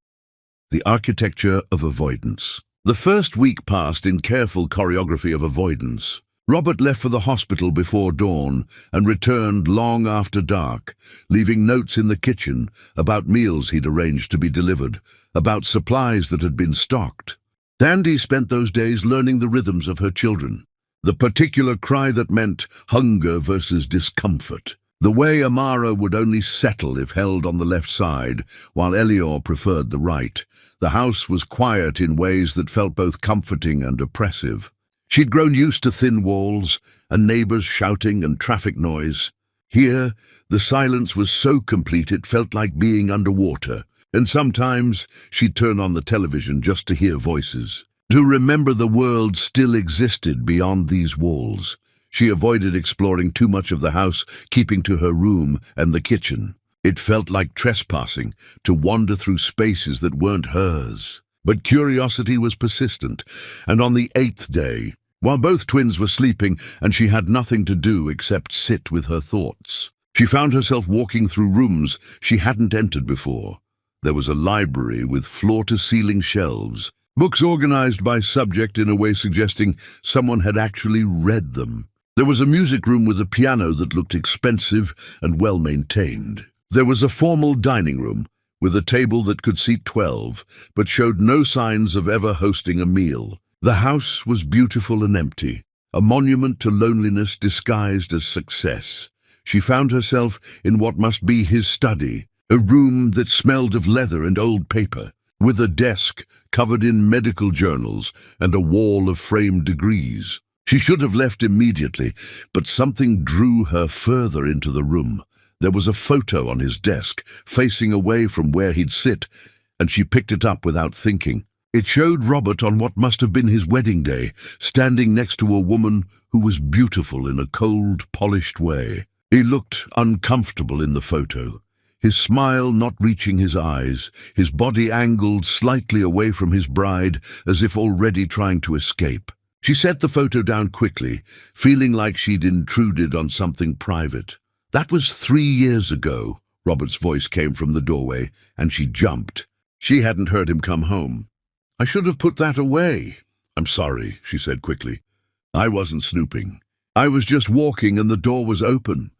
The Architecture of Avoidance. The first week passed in careful choreography of avoidance. Robert left for the hospital before dawn and returned long after dark, leaving notes in the kitchen about meals he'd arranged to be delivered, about supplies that had been stocked. Thandi spent those days learning the rhythms of her children, the particular cry that meant hunger versus discomfort, the way Amara would only settle if held on the left side, while Eleanor preferred the right. The house was quiet in ways that felt both comforting and oppressive. She'd grown used to thin walls, and neighbors shouting and traffic noise. Here, the silence was so complete it felt like being underwater, and sometimes she'd turn on the television just to hear voices, to remember the world still existed beyond these walls. She avoided exploring too much of the house, keeping to her room and the kitchen. It felt like trespassing to wander through spaces that weren't hers. But curiosity was persistent, and on the 8th day, while both twins were sleeping and she had nothing to do except sit with her thoughts, she found herself walking through rooms she hadn't entered before. There was a library with floor-to-ceiling shelves, books organized by subject in a way suggesting someone had actually read them. There was a music room with a piano that looked expensive and well-maintained. There was a formal dining room with a table that could seat 12, but showed no signs of ever hosting a meal. The house was beautiful and empty, a monument to loneliness disguised as success. She found herself in what must be his study, a room that smelled of leather and old paper, with a desk covered in medical journals and a wall of framed degrees. She should have left immediately, but something drew her further into the room. There was a photo on his desk, facing away from where he'd sit, and she picked it up without thinking. It showed Robert on what must have been his wedding day, standing next to a woman who was beautiful in a cold, polished way. He looked uncomfortable in the photo, his smile not reaching his eyes, his body angled slightly away from his bride, as if already trying to escape. She set the photo down quickly, feeling like she'd intruded on something private. "That was 3 years ago," Robert's voice came from the doorway, and she jumped. She hadn't heard him come home. "I should have put that away." "I'm sorry," she said quickly. "I wasn't snooping. I was just walking and the door was open."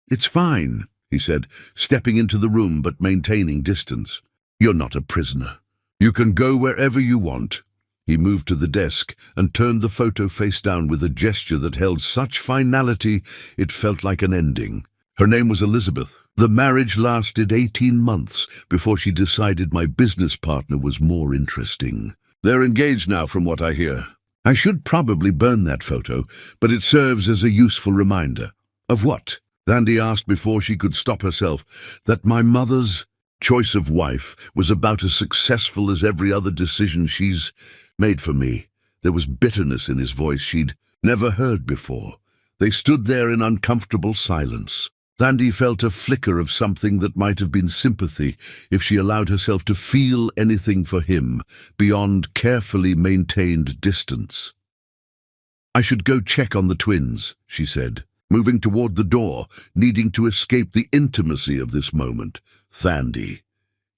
"It's fine," he said, stepping into the room but maintaining distance. "You're not a prisoner. You can go wherever you want." He moved to the desk and turned the photo face down with a gesture that held such finality it felt like an ending. Her name was Elizabeth. The marriage lasted 18 months before she decided my business partner was more interesting. They're engaged now, from what I hear. I should probably burn that photo, but it serves as a useful reminder. Of what? Thandi asked before she could stop herself. That my mother's choice of wife was about as successful as every other decision she's made for me. There was bitterness in his voice she'd never heard before. They stood there in uncomfortable silence. Thandi felt a flicker of something that might have been sympathy if she allowed herself to feel anything for him beyond carefully maintained distance. "I should go check on the twins," she said, moving toward the door, needing to escape the intimacy of this moment. "Thandi."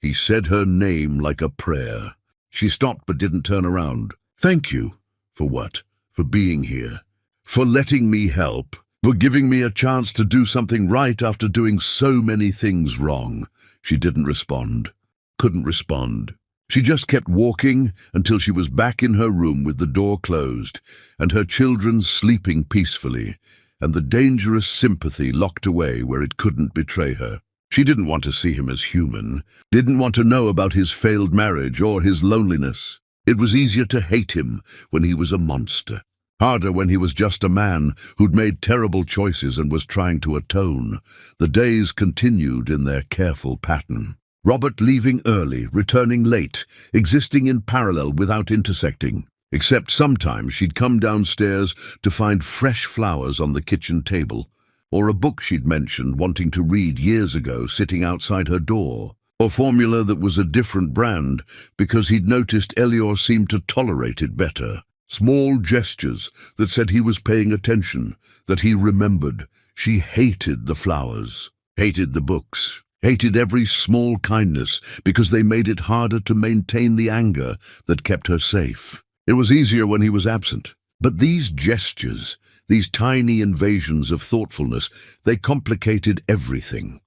He said her name like a prayer. She stopped but didn't turn around. "Thank you." "For what?" "For being here. For letting me help. For giving me a chance to do something right after doing so many things wrong." She didn't respond. Couldn't respond. She just kept walking until she was back in her room with the door closed and her children sleeping peacefully, and the dangerous sympathy locked away where it couldn't betray her. She didn't want to see him as human, didn't want to know about his failed marriage or his loneliness. It was easier to hate him when he was a monster. Harder when he was just a man who'd made terrible choices and was trying to atone. The days continued in their careful pattern. Robert leaving early, returning late, existing in parallel without intersecting. Except sometimes she'd come downstairs to find fresh flowers on the kitchen table, or a book she'd mentioned wanting to read years ago sitting outside her door, or formula that was a different brand because he'd noticed Elior seemed to tolerate it better. Small gestures that said he was paying attention, that he remembered. She hated the flowers, hated the books, hated every small kindness because they made it harder to maintain the anger that kept her safe. It was easier when he was absent. But these gestures, these tiny invasions of thoughtfulness, they complicated everything.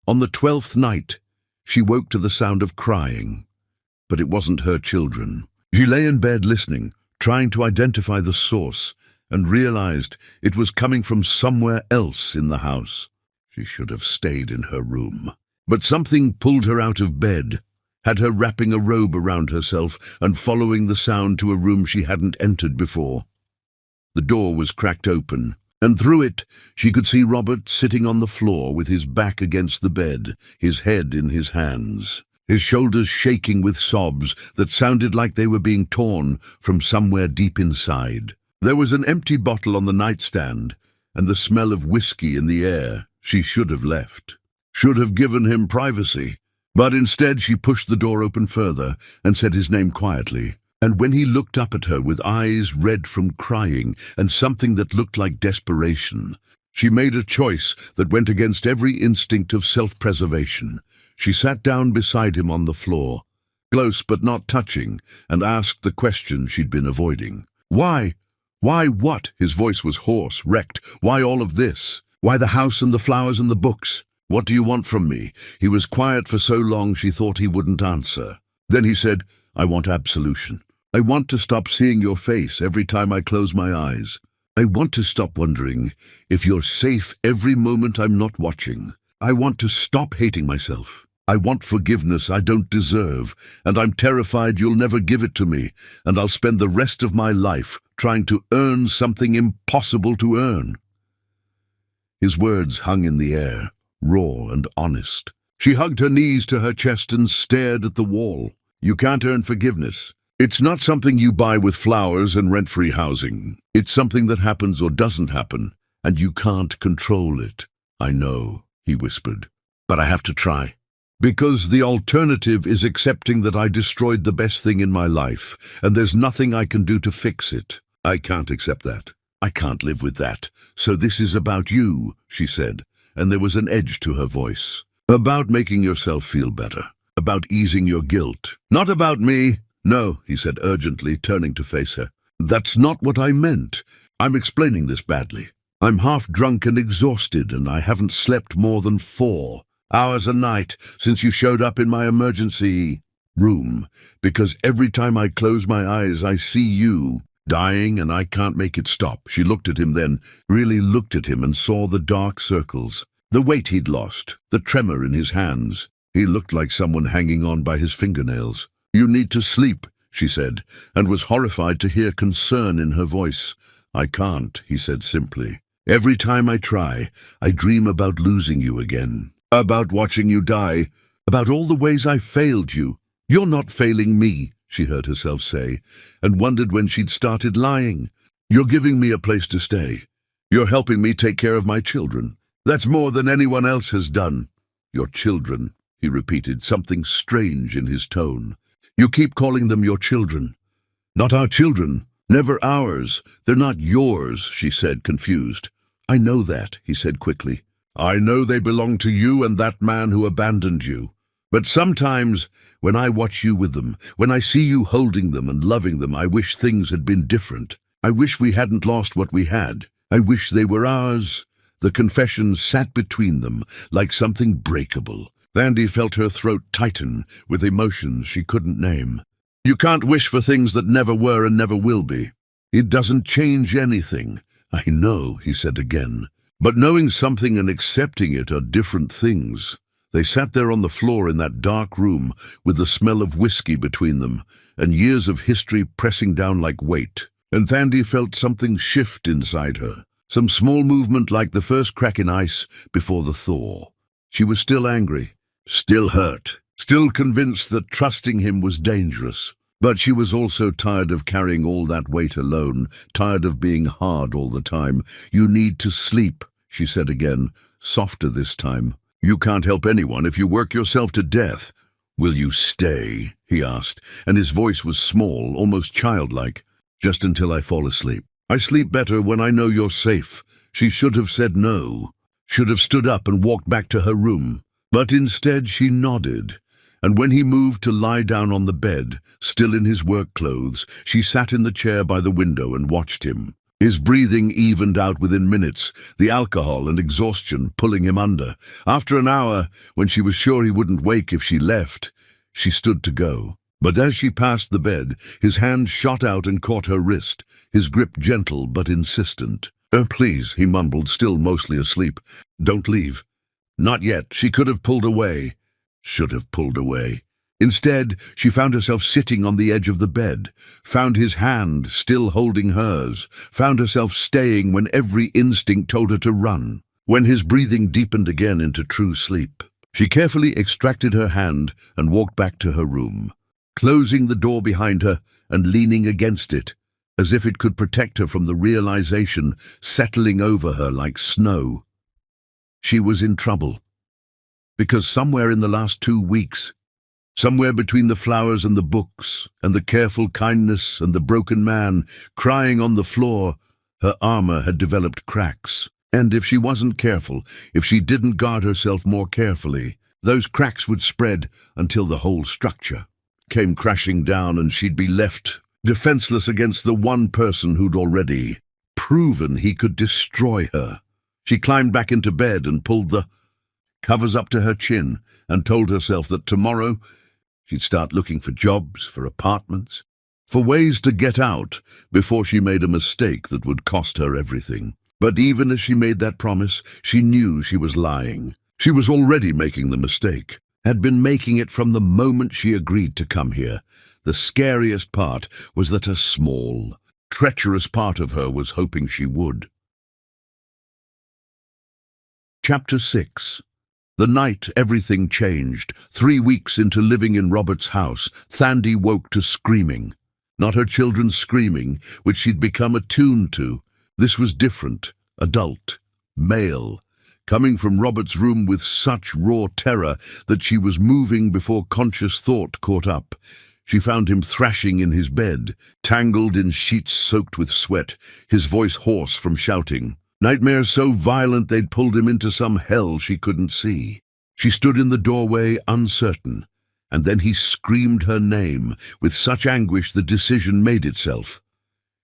On the 12th night, she woke to the sound of crying, but it wasn't her children. She lay in bed listening, trying to identify the source, and realized it was coming from somewhere else in the house. She should have stayed in her room. But something pulled her out of bed, had her wrapping a robe around herself and following the sound to a room she hadn't entered before. The door was cracked open, and through it she could see Robert sitting on the floor with his back against the bed, his head in his hands. his shoulders shaking with sobs that sounded like they were being torn from somewhere deep inside. There was an empty bottle on the nightstand, and the smell of whiskey in the air. She should have left. Should have given him privacy. But instead she pushed the door open further and said his name quietly. And when he looked up at her with eyes red from crying and something that looked like desperation, she made a choice that went against every instinct of self-preservation. She sat down beside him on the floor, close but not touching, and asked the question she'd been avoiding. Why? Why what? His voice was hoarse, wrecked. Why all of this? Why the house and the flowers and the books? What do you want from me? He was quiet for so long she thought he wouldn't answer. Then he said, I want absolution. I want to stop seeing your face every time I close my eyes. I want to stop wondering if you're safe every moment I'm not watching. I want to stop hating myself. I want forgiveness I don't deserve, and I'm terrified you'll never give it to me, and I'll spend the rest of my life trying to earn something impossible to earn. His words hung in the air, raw and honest. She hugged her knees to her chest and stared at the wall. You can't earn forgiveness. It's not something you buy with flowers and rent-free housing. It's something that happens or doesn't happen, and you can't control it. I know, he whispered, but I have to try. Because the alternative is accepting that I destroyed the best thing in my life, and there's nothing I can do to fix it. I can't accept that. I can't live with that. So this is about you, she said, and there was an edge to her voice. About making yourself feel better. About easing your guilt. Not about me. No, he said urgently, turning to face her. That's not what I meant. I'm explaining this badly. I'm half drunk and exhausted, and I haven't slept more than 4 hours a night since you showed up in my emergency room, because every time I close my eyes I see you dying and I can't make it stop. She looked at him then, really looked at him, and saw the dark circles, the weight he'd lost, the tremor in his hands. He looked like someone hanging on by his fingernails. You need to sleep, she said, and was horrified to hear concern in her voice. I can't, he said simply. Every time I try, I dream about losing you again. About watching you die, about all the ways I failed you. You're not failing me, she heard herself say, and wondered when she'd started lying. You're giving me a place to stay. You're helping me take care of my children. That's more than anyone else has done. Your children, he repeated, something strange in his tone. You keep calling them your children. Not our children, never ours. They're not yours, she said, confused. I know that, he said quickly. I know they belong to you and that man who abandoned you. But sometimes, when I watch you with them, when I see you holding them and loving them, I wish things had been different. I wish we hadn't lost what we had. I wish they were ours. The confession sat between them like something breakable. Andy felt her throat tighten with emotions she couldn't name. You can't wish for things that never were and never will be. It doesn't change anything. I know, he said again. But knowing something and accepting it are different things. They sat there on the floor in that dark room with the smell of whiskey between them and years of history pressing down like weight. And Thandi felt something shift inside her, some small movement like the first crack in ice before the thaw. She was still angry, still hurt, still convinced that trusting him was dangerous. But she was also tired of carrying all that weight alone, tired of being hard all the time. You need to sleep, she said again, softer this time. You can't help anyone if you work yourself to death. Will you stay? He asked, and his voice was small, almost childlike. Just until I fall asleep. I sleep better when I know you're safe. She should have said no, should have stood up and walked back to her room. But instead she nodded. And when he moved to lie down on the bed, still in his work clothes, she sat in the chair by the window and watched him. His breathing evened out within minutes, the alcohol and exhaustion pulling him under. After an hour, when she was sure he wouldn't wake if she left, she stood to go. But as she passed the bed, his hand shot out and caught her wrist, his grip gentle but insistent. Please, he mumbled, still mostly asleep. Don't leave. Not yet. She could have pulled away. Should have pulled away. Instead, she found herself sitting on the edge of the bed, found his hand still holding hers, found herself staying when every instinct told her to run, when his breathing deepened again into true sleep. She carefully extracted her hand and walked back to her room, closing the door behind her and leaning against it, as if it could protect her from the realization settling over her like snow. She was in trouble, because somewhere in the last 2 weeks, somewhere between the flowers and the books, and the careful kindness and the broken man crying on the floor, her armor had developed cracks. And if she wasn't careful, if she didn't guard herself more carefully, those cracks would spread until the whole structure came crashing down, and she'd be left defenseless against the one person who'd already proven he could destroy her. She climbed back into bed and pulled the covers up to her chin and told herself that tomorrow she'd start looking for jobs, for apartments, for ways to get out before she made a mistake that would cost her everything. But even as she made that promise, she knew she was lying. She was already making the mistake, had been making it from the moment she agreed to come here. The scariest part was that a small, treacherous part of her was hoping she would. Chapter 6. The night everything changed. 3 weeks into living in Robert's house, Thandi woke to screaming. Not her children's screaming, which she'd become attuned to. This was different, adult, male, coming from Robert's room with such raw terror that she was moving before conscious thought caught up. She found him thrashing in his bed, tangled in sheets soaked with sweat, his voice hoarse from shouting. Nightmares so violent they'd pulled him into some hell she couldn't see. She stood in the doorway, uncertain, and then he screamed her name with such anguish the decision made itself.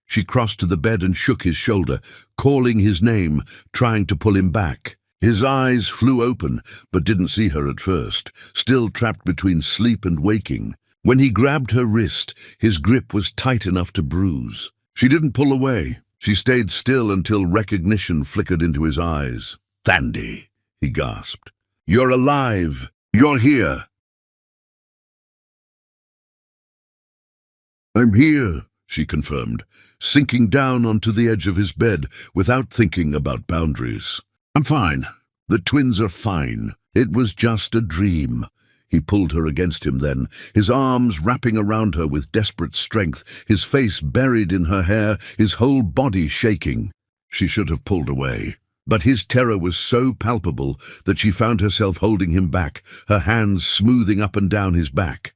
She crossed to the bed and shook his shoulder, calling his name, trying to pull him back. His eyes flew open, but didn't see her at first, still trapped between sleep and waking. When he grabbed her wrist, his grip was tight enough to bruise. She didn't pull away. She stayed still until recognition flickered into his eyes. "Thandi," he gasped. "You're alive. You're here." "I'm here," she confirmed, sinking down onto the edge of his bed without thinking about boundaries. "I'm fine. The twins are fine. It was just a dream." He pulled her against him then, his arms wrapping around her with desperate strength, his face buried in her hair, his whole body shaking. She should have pulled away, but his terror was so palpable that she found herself holding him back, her hands smoothing up and down his back.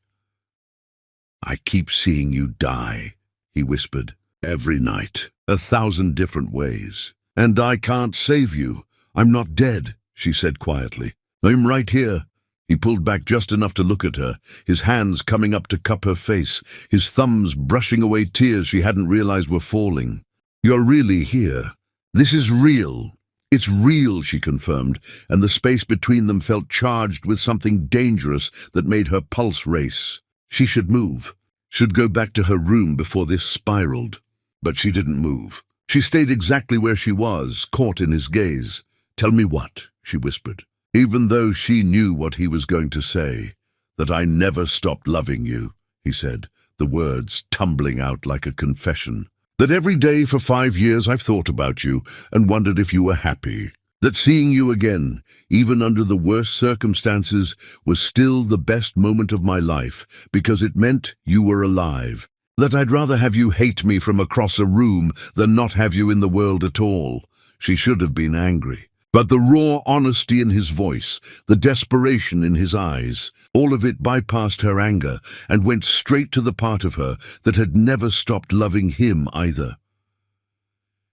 "I keep seeing you die," he whispered, "every night, 1,000 different ways. And I can't save you. I'm not dead," she said quietly. "I'm right here." He pulled back just enough to look at her, his hands coming up to cup her face, his thumbs brushing away tears she hadn't realized were falling. "You're really here. This is real. It's real," she confirmed, and the space between them felt charged with something dangerous that made her pulse race. She should move, should go back to her room before this spiraled. But she didn't move. She stayed exactly where she was, caught in his gaze. "Tell me what?" she whispered, even though she knew what he was going to say. "That I never stopped loving you," he said, the words tumbling out like a confession. "That every day for 5 years I've thought about you and wondered if you were happy. That seeing you again, even under the worst circumstances, was still the best moment of my life because it meant you were alive. That I'd rather have you hate me from across a room than not have you in the world at all." She should have been angry. But the raw honesty in his voice, the desperation in his eyes, all of it bypassed her anger and went straight to the part of her that had never stopped loving him either.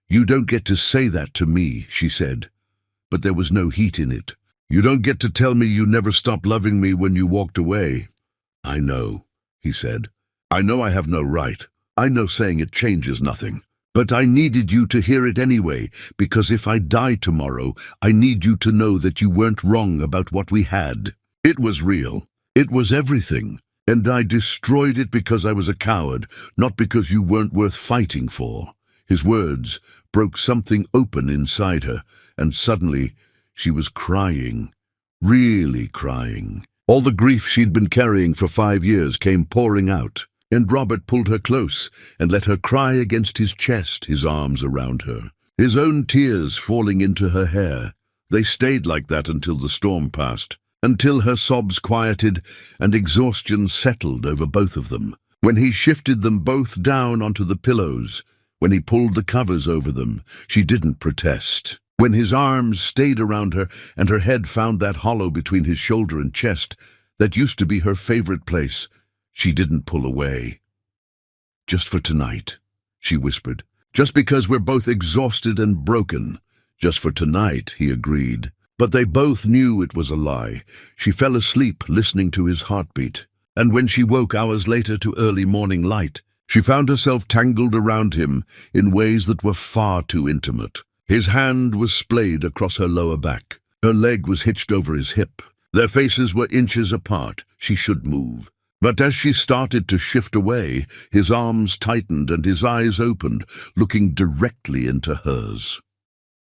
"You don't get to say that to me," she said, but there was no heat in it. "You don't get to tell me you never stopped loving me when you walked away." "I know," he said. "I know I have no right. I know saying it changes nothing. But I needed you to hear it anyway, because if I die tomorrow, I need you to know that you weren't wrong about what we had. It was real. It was everything. And I destroyed it because I was a coward, not because you weren't worth fighting for." His words broke something open inside her, and suddenly she was crying, really crying. All the grief she'd been carrying for 5 years came pouring out. And Robert pulled her close and let her cry against his chest, his arms around her, his own tears falling into her hair. They stayed like that until the storm passed, until her sobs quieted and exhaustion settled over both of them. When he shifted them both down onto the pillows, when he pulled the covers over them, she didn't protest. When his arms stayed around her and her head found that hollow between his shoulder and chest that used to be her favorite place, she didn't pull away. "Just for tonight," she whispered. "Just because we're both exhausted and broken." "Just for tonight," he agreed. But they both knew it was a lie. She fell asleep listening to his heartbeat. And when she woke hours later to early morning light, she found herself tangled around him in ways that were far too intimate. His hand was splayed across her lower back. Her leg was hitched over his hip. Their faces were inches apart. She should move. But as she started to shift away, his arms tightened and his eyes opened, looking directly into hers.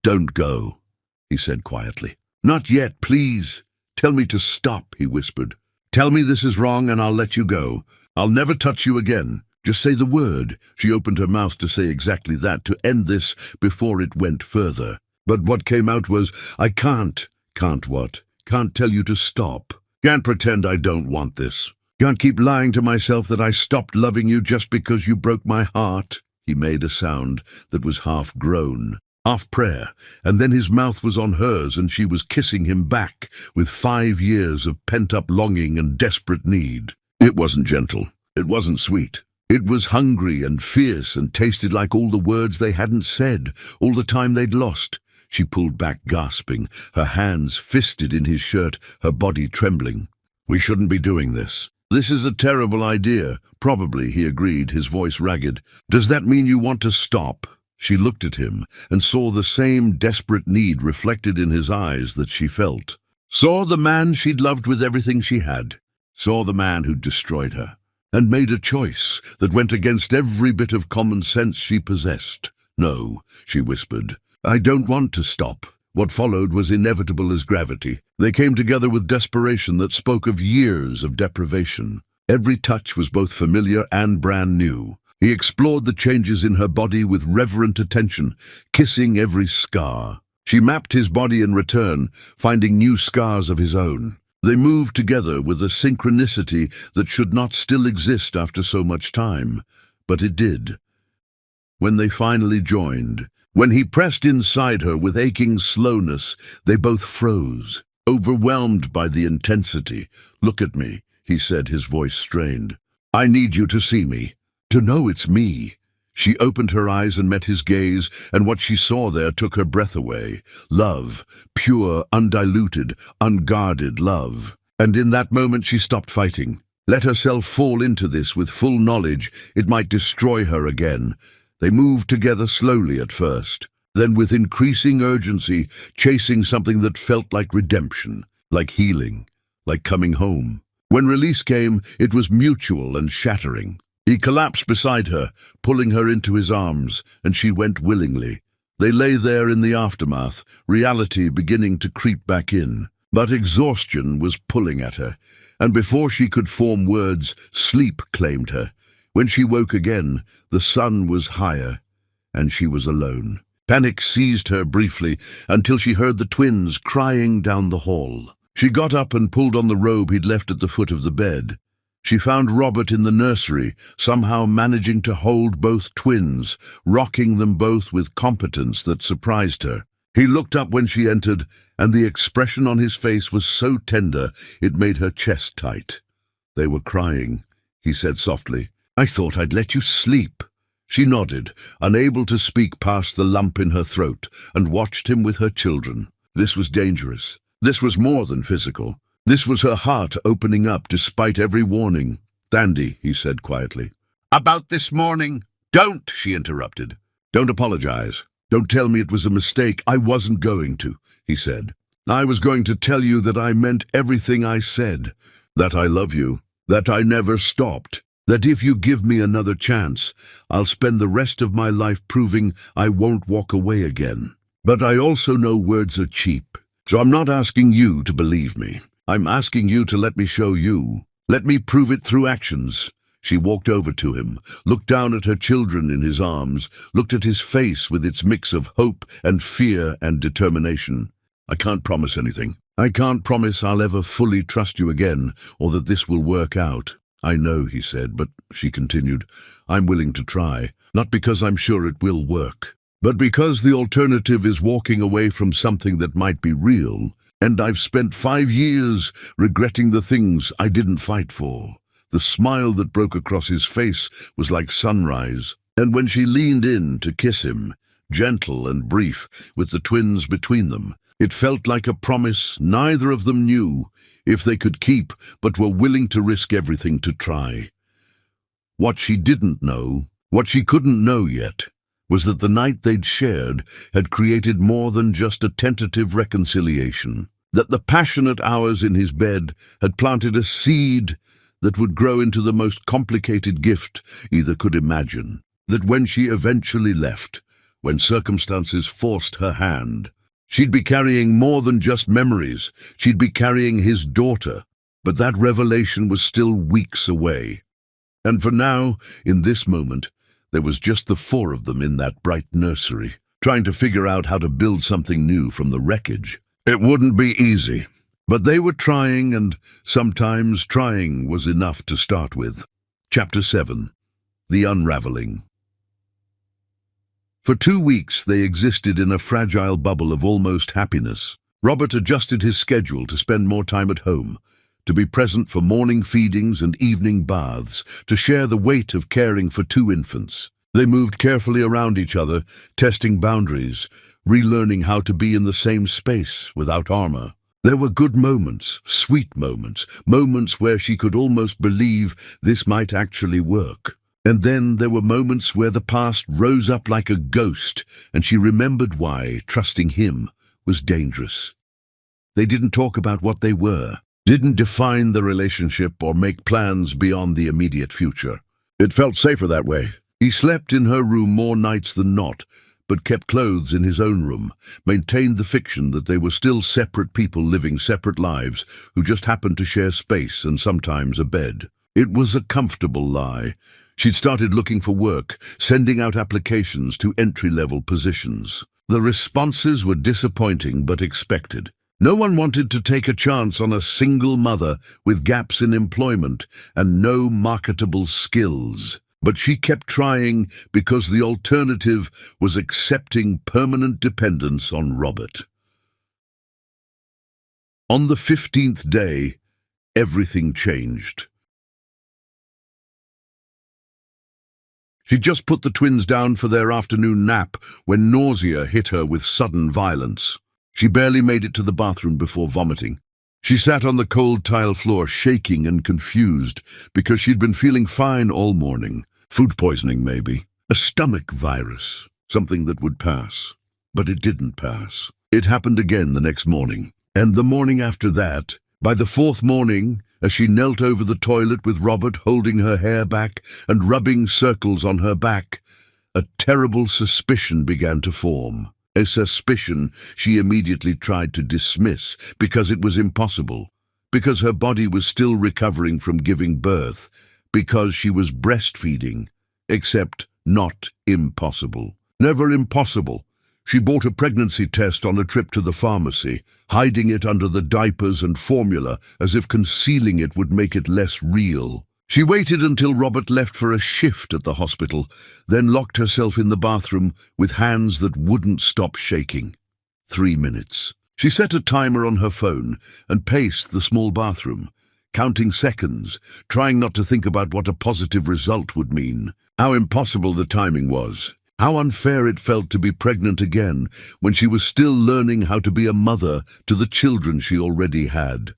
"Don't go," he said quietly. "Not yet, please. Tell me to stop," he whispered. "Tell me this is wrong and I'll let you go. I'll never touch you again. Just say the word." She opened her mouth to say exactly that, to end this before it went further. But what came out was, "I can't." "Can't what?" "Can't tell you to stop. Can't pretend I don't want this. Can't keep lying to myself that I stopped loving you just because you broke my heart." He made a sound that was half groan, half prayer, and then his mouth was on hers and she was kissing him back with 5 years of pent-up longing and desperate need. It wasn't gentle. It wasn't sweet. It was hungry and fierce and tasted like all the words they hadn't said, all the time they'd lost. She pulled back, gasping, her hands fisted in his shirt, her body trembling. "We shouldn't be doing this. This is a terrible idea." "Probably," he agreed, his voice ragged. "Does that mean you want to stop?" She looked at him and saw the same desperate need reflected in his eyes that she felt. Saw the man she'd loved with everything she had. Saw the man who'd destroyed her. And made a choice that went against every bit of common sense she possessed. "No," she whispered. "I don't want to stop." What followed was inevitable as gravity. They came together with desperation that spoke of years of deprivation. Every touch was both familiar and brand new. He explored the changes in her body with reverent attention, kissing every scar. She mapped his body in return, finding new scars of his own. They moved together with a synchronicity that should not still exist after so much time, but it did. When they finally joined, when he pressed inside her with aching slowness, they both froze, overwhelmed by the intensity. "Look at me," he said, his voice strained. "I need you to see me, to know it's me." She opened her eyes and met his gaze, and what she saw there took her breath away. Love, pure, undiluted, unguarded love. And in that moment she stopped fighting, let herself fall into this with full knowledge it might destroy her again. They moved together slowly at first, then with increasing urgency, chasing something that felt like redemption, like healing, like coming home. When release came, it was mutual and shattering. He collapsed beside her, pulling her into his arms, and she went willingly. They lay there in the aftermath, reality beginning to creep back in. But exhaustion was pulling at her, and before she could form words, sleep claimed her. When she woke again, the sun was higher, and she was alone. Panic seized her briefly, until she heard the twins crying down the hall. She got up and pulled on the robe he'd left at the foot of the bed. She found Robert in the nursery, somehow managing to hold both twins, rocking them both with competence that surprised her. He looked up when she entered, and the expression on his face was so tender it made her chest tight. "They were crying," he said softly. "I thought I'd let you sleep." She nodded, unable to speak past the lump in her throat, and watched him with her children. This was dangerous. This was more than physical. This was her heart opening up despite every warning. "Dandy," he said quietly. "About this morning—" "Don't," she interrupted. "Don't apologize. Don't tell me it was a mistake. I wasn't going to," he said. "I was going to tell you that I meant everything I said, that I love you, that I never stopped, that if you give me another chance, I'll spend the rest of my life proving I won't walk away again. But I also know words are cheap, so I'm not asking you to believe me. I'm asking you to let me show you. Let me prove it through actions." She walked over to him, looked down at her children in his arms, looked at his face with its mix of hope and fear and determination. "I can't promise anything. I can't promise I'll ever fully trust you again, or that this will work out. I know, he said, but she continued, I'm willing to try, not because I'm sure it will work, but because the alternative is walking away from something that might be real, and I've spent 5 years regretting the things I didn't fight for. The smile that broke across his face was like sunrise, and when she leaned in to kiss him, gentle and brief, with the twins between them, it felt like a promise neither of them knew if they could keep, but were willing to risk everything to try. What she didn't know, what she couldn't know yet, was that the night they'd shared had created more than just a tentative reconciliation, that the passionate hours in his bed had planted a seed that would grow into the most complicated gift either could imagine, that when she eventually left, when circumstances forced her hand, she'd be carrying more than just memories, she'd be carrying his daughter, but that revelation was still weeks away. And for now, in this moment, there was just the 4 of them in that bright nursery, trying to figure out how to build something new from the wreckage. It wouldn't be easy, but they were trying, and sometimes trying was enough to start with. Chapter 7. The Unraveling. For 2 weeks they existed in a fragile bubble of almost happiness. Robert adjusted his schedule to spend more time at home, to be present for morning feedings and evening baths, to share the weight of caring for 2 infants. They moved carefully around each other, testing boundaries, relearning how to be in the same space without armor. There were good moments, sweet moments, moments where she could almost believe this might actually work. And then there were moments where the past rose up like a ghost, and she remembered why trusting him was dangerous. They didn't talk about what they were, didn't define the relationship or make plans beyond the immediate future. It felt safer that way. He slept in her room more nights than not, but kept clothes in his own room, maintained the fiction that they were still separate people living separate lives who just happened to share space and sometimes a bed. It was a comfortable lie. She'd started looking for work, sending out applications to entry-level positions. The responses were disappointing but expected. No one wanted to take a chance on a single mother with gaps in employment and no marketable skills. But she kept trying because the alternative was accepting permanent dependence on Robert. On the 15th day, everything changed. She'd just put the twins down for their afternoon nap when nausea hit her with sudden violence. She barely made it to the bathroom before vomiting. She sat on the cold tile floor, shaking and confused, because she'd been feeling fine all morning. Food poisoning, maybe. A stomach virus. Something that would pass. But it didn't pass. It happened again the next morning. And the morning after that. By the 4th morning, as she knelt over the toilet with Robert holding her hair back and rubbing circles on her back, a terrible suspicion began to form. A suspicion she immediately tried to dismiss because it was impossible, because her body was still recovering from giving birth, because she was breastfeeding, except not impossible. Never impossible. She bought a pregnancy test on a trip to the pharmacy, hiding it under the diapers and formula as if concealing it would make it less real. She waited until Robert left for a shift at the hospital, then locked herself in the bathroom with hands that wouldn't stop shaking. 3 minutes. She set a timer on her phone and paced the small bathroom, counting seconds, trying not to think about what a positive result would mean. How impossible the timing was. How unfair it felt to be pregnant again when she was still learning how to be a mother to the children she already had.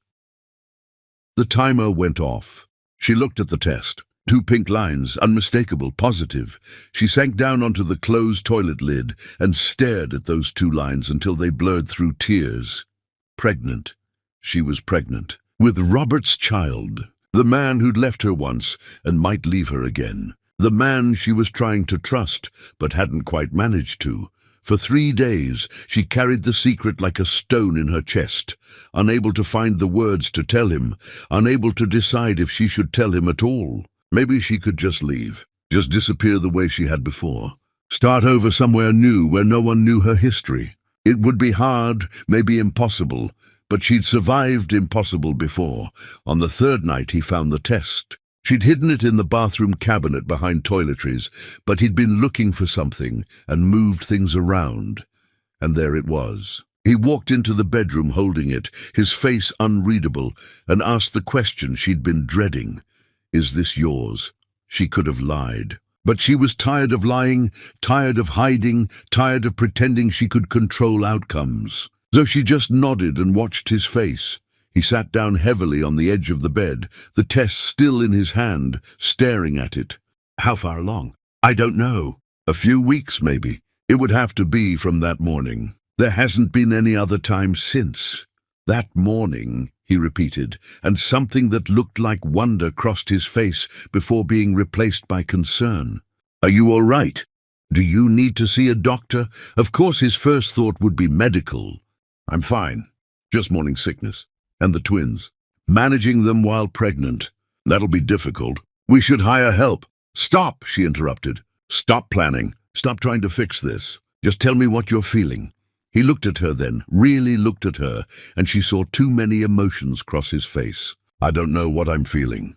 The timer went off. She looked at the test. 2 pink lines, unmistakable, positive. She sank down onto the closed toilet lid and stared at those 2 lines until they blurred through tears. Pregnant. She was pregnant. With Robert's child. The man who'd left her once and might leave her again. The man she was trying to trust but hadn't quite managed to. For 3 days, she carried the secret like a stone in her chest, unable to find the words to tell him, unable to decide if she should tell him at all. Maybe she could just leave, just disappear the way she had before. Start over somewhere new where no one knew her history. It would be hard, maybe impossible, But she'd survived impossible before. On the third night he found the test. She'd hidden it in the bathroom cabinet behind toiletries, but he'd been looking for something and moved things around. And there it was. He walked into the bedroom holding it, his face unreadable, and asked the question she'd been dreading. "Is this yours?" She could have lied. But she was tired of lying, tired of hiding, tired of pretending she could control outcomes. So she just nodded and watched his face. He sat down heavily on the edge of the bed, the test still in his hand, staring at it. "How far along?" "I don't know. A few weeks, maybe. It would have to be from that morning. There hasn't been any other time since." "That morning," he repeated, and something that looked like wonder crossed his face before being replaced by concern. "Are you all right? Do you need to see a doctor?" Of course his first thought would be medical. "I'm fine. Just morning sickness. And the twins. Managing them while pregnant. That'll be difficult. We should hire help." "Stop," she interrupted. "Stop planning. Stop trying to fix this. Just tell me what you're feeling." He looked at her then, really looked at her, and she saw too many emotions cross his face. "I don't know what I'm feeling.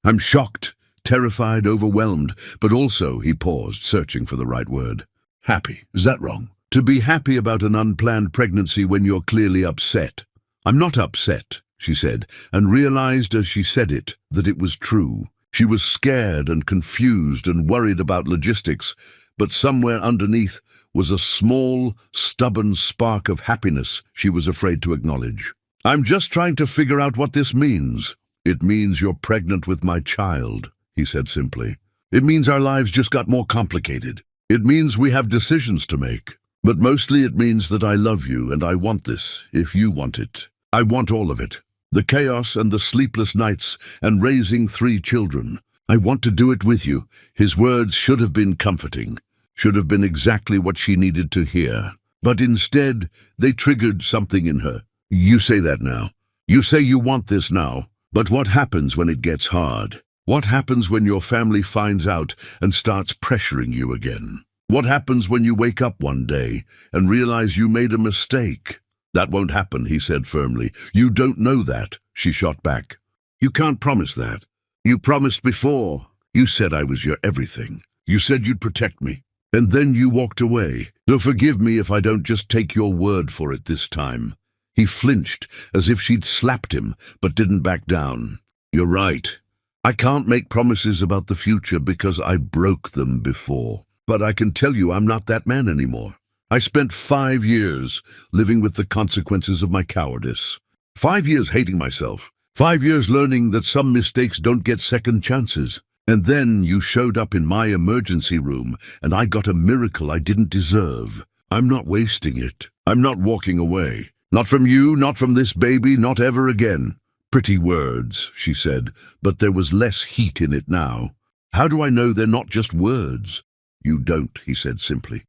I'm shocked, terrified, overwhelmed, but also," he paused, searching for the right word. "Happy. Is that wrong? To be happy about an unplanned pregnancy when you're clearly upset." "I'm not upset," she said, and realized as she said it that it was true. She was scared and confused and worried about logistics, but somewhere underneath was a small, stubborn spark of happiness she was afraid to acknowledge. "I'm just trying to figure out what this means." "It means you're pregnant with my child," he said simply. "It means our lives just got more complicated. It means we have decisions to make. But mostly it means that I love you and I want this, if you want it. I want all of it. The chaos and the sleepless nights and raising 3 children. I want to do it with you." His words should have been comforting, should have been exactly what she needed to hear. But instead, they triggered something in her. "You say that now. You say you want this now. But what happens when it gets hard? What happens when your family finds out and starts pressuring you again? What happens when you wake up one day and realize you made a mistake?" "That won't happen," he said firmly. "You don't know that," she shot back. "You can't promise that. You promised before. You said I was your everything. You said you'd protect me. And then you walked away. So forgive me if I don't just take your word for it this time." He flinched, as if she'd slapped him, but didn't back down. "You're right. I can't make promises about the future because I broke them before. But I can tell you I'm not that man anymore. I spent 5 years living with the consequences of my cowardice. 5 years hating myself. 5 years learning that some mistakes don't get second chances. And then you showed up in my emergency room, and I got a miracle I didn't deserve. I'm not wasting it. I'm not walking away. Not from you, not from this baby, not ever again." "Pretty words," she said, but there was less heat in it now. "How do I know they're not just words?" "You don't," he said simply.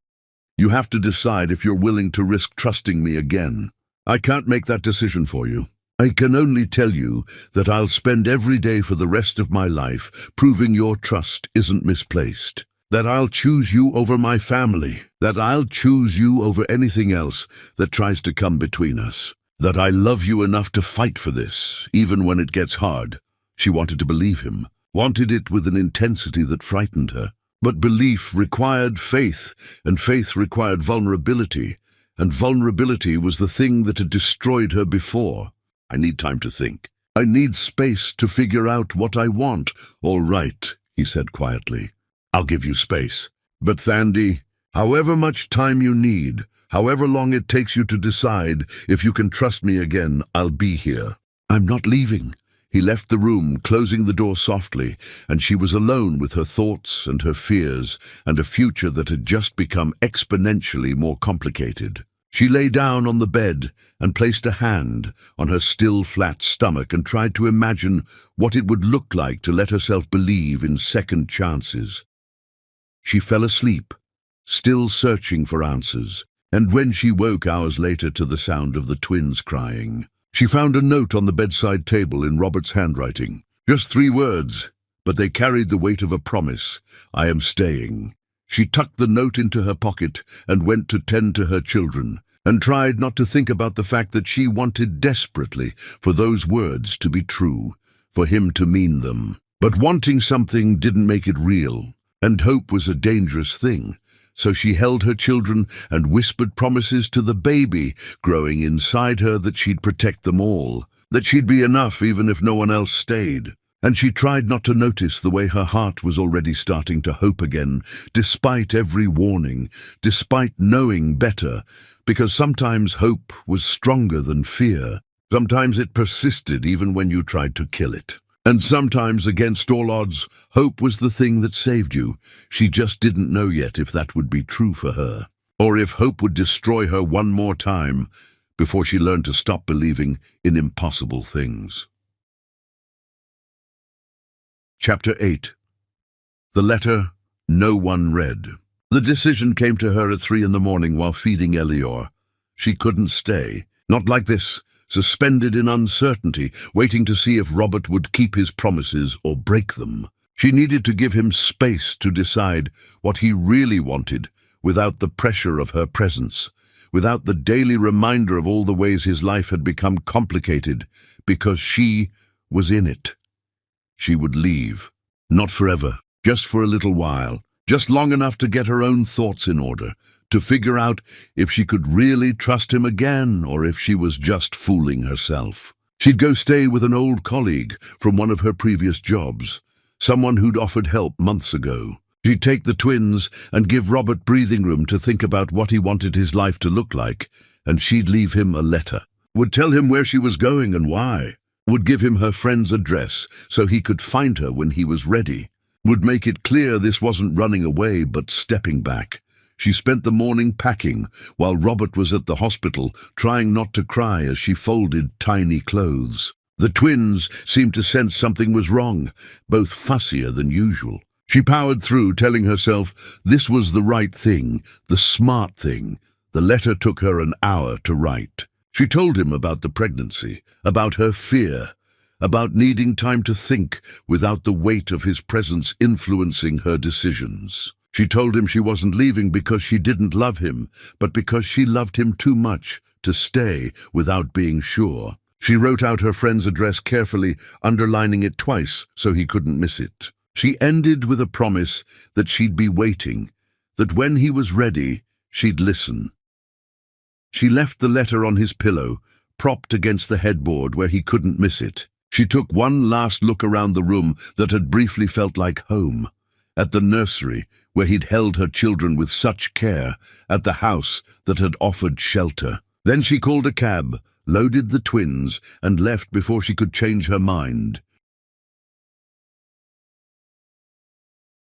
"You have to decide if you're willing to risk trusting me again. I can't make that decision for you. I can only tell you that I'll spend every day for the rest of my life proving your trust isn't misplaced. That I'll choose you over my family. That I'll choose you over anything else that tries to come between us. That I love you enough to fight for this, even when it gets hard." She wanted to believe him, wanted it with an intensity that frightened her. But belief required faith, and faith required vulnerability, and vulnerability was the thing that had destroyed her before. "I need time to think. I need space to figure out what I want." "All right," he said quietly. "I'll give you space. But Thandi, however much time you need, however long it takes you to decide if you can trust me again, I'll be here." "I'm not leaving." He left the room, closing the door softly, and she was alone with her thoughts and her fears and a future that had just become exponentially more complicated. She lay down on the bed and placed a hand on her still flat stomach and tried to imagine what it would look like to let herself believe in second chances. She fell asleep, still searching for answers, and when she woke hours later to the sound of the twins crying, she found a note on the bedside table in Robert's handwriting. Just 3 words, but they carried the weight of a promise. "I am staying." She tucked the note into her pocket and went to tend to her children. and tried not to think about the fact that she wanted desperately for those words to be true, for him to mean them. But wanting something didn't make it real, and hope was a dangerous thing. So she held her children and whispered promises to the baby growing inside her that she'd protect them all, that she'd be enough even if no one else stayed. And she tried not to notice the way her heart was already starting to hope again, despite every warning, despite knowing better, because sometimes hope was stronger than fear. Sometimes it persisted even when you tried to kill it. And sometimes, against all odds, hope was the thing that saved you. She just didn't know yet if that would be true for her, or if hope would destroy her one more time before she learned to stop believing in impossible things. Chapter 8. The letter no one read. The decision came to her at 3 a.m. while feeding Elior. She couldn't stay. Not like this, suspended in uncertainty, waiting to see if Robert would keep his promises or break them. She needed to give him space to decide what he really wanted without the pressure of her presence, without the daily reminder of all the ways his life had become complicated because she was in it. She would leave. Not forever, just for a little while, just long enough to get her own thoughts in order, to figure out if she could really trust him again or if she was just fooling herself. She'd go stay with an old colleague from one of her previous jobs, someone who'd offered help months ago. She'd take the twins and give Robert breathing room to think about what he wanted his life to look like, and she'd leave him a letter. Would tell him where she was going and why. Would give him her friend's address so he could find her when he was ready. Would make it clear this wasn't running away but stepping back. She spent the morning packing while Robert was at the hospital, trying not to cry as she folded tiny clothes. The twins seemed to sense something was wrong, both fussier than usual. She powered through, telling herself this was the right thing, the smart thing. The letter took her an hour to write. She told him about the pregnancy, about her fear, about needing time to think without the weight of his presence influencing her decisions. She told him she wasn't leaving because she didn't love him, but because she loved him too much to stay without being sure. She wrote out her friend's address carefully, underlining it twice so he couldn't miss it. She ended with a promise that she'd be waiting, that when he was ready, she'd listen. She left the letter on his pillow, propped against the headboard where he couldn't miss it. She took one last look around the room that had briefly felt like home. At the nursery, where he'd held her children with such care, at the house that had offered shelter. Then she called a cab, loaded the twins, and left before she could change her mind.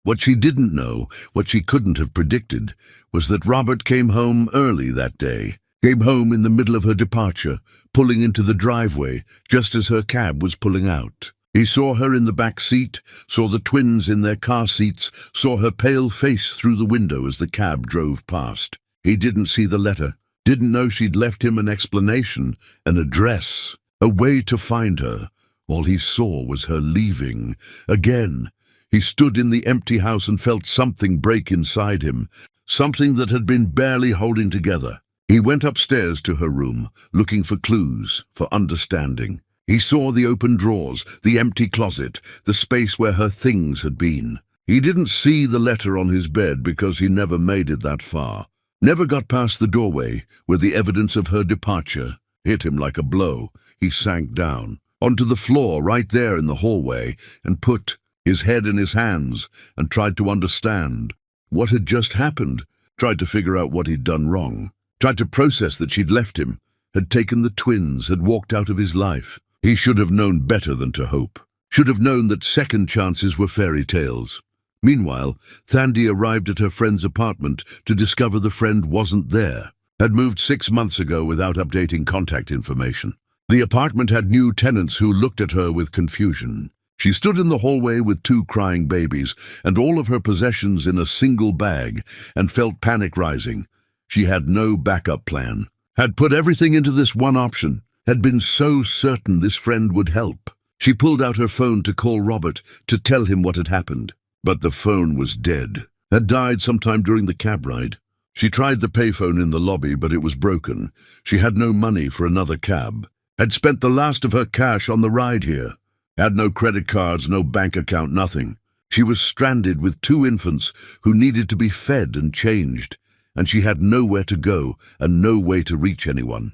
What she didn't know, what she couldn't have predicted, was that Robert came home early that day. Came home in the middle of her departure, pulling into the driveway just as her cab was pulling out. He saw her in the back seat, saw the twins in their car seats, saw her pale face through the window as the cab drove past. He didn't see the letter, didn't know she'd left him an explanation, an address, a way to find her. All he saw was her leaving. Again, he stood in the empty house and felt something break inside him, something that had been barely holding together. He went upstairs to her room, looking for clues, for understanding. He saw the open drawers, the empty closet, the space where her things had been. He didn't see the letter on his bed because he never made it that far. Never got past the doorway, where the evidence of her departure hit him like a blow. He sank down, onto the floor right there in the hallway, and put his head in his hands and tried to understand what had just happened, tried to figure out what he'd done wrong. Tried to process that she'd left him, had taken the twins, had walked out of his life. He should have known better than to hope. Should have known that second chances were fairy tales. Meanwhile, Thandi arrived at her friend's apartment to discover the friend wasn't there. Had moved 6 months ago without updating contact information. The apartment had new tenants who looked at her with confusion. She stood in the hallway with 2 crying babies and all of her possessions in a single bag and felt panic rising. She had no backup plan. Had put everything into this one option. Had been so certain this friend would help. She pulled out her phone to call Robert to tell him what had happened. But the phone was dead. Had died sometime during the cab ride. She tried the payphone in the lobby, but it was broken. She had no money for another cab. Had spent the last of her cash on the ride here. Had no credit cards, no bank account, nothing. She was stranded with 2 infants who needed to be fed and changed, and she had nowhere to go and no way to reach anyone.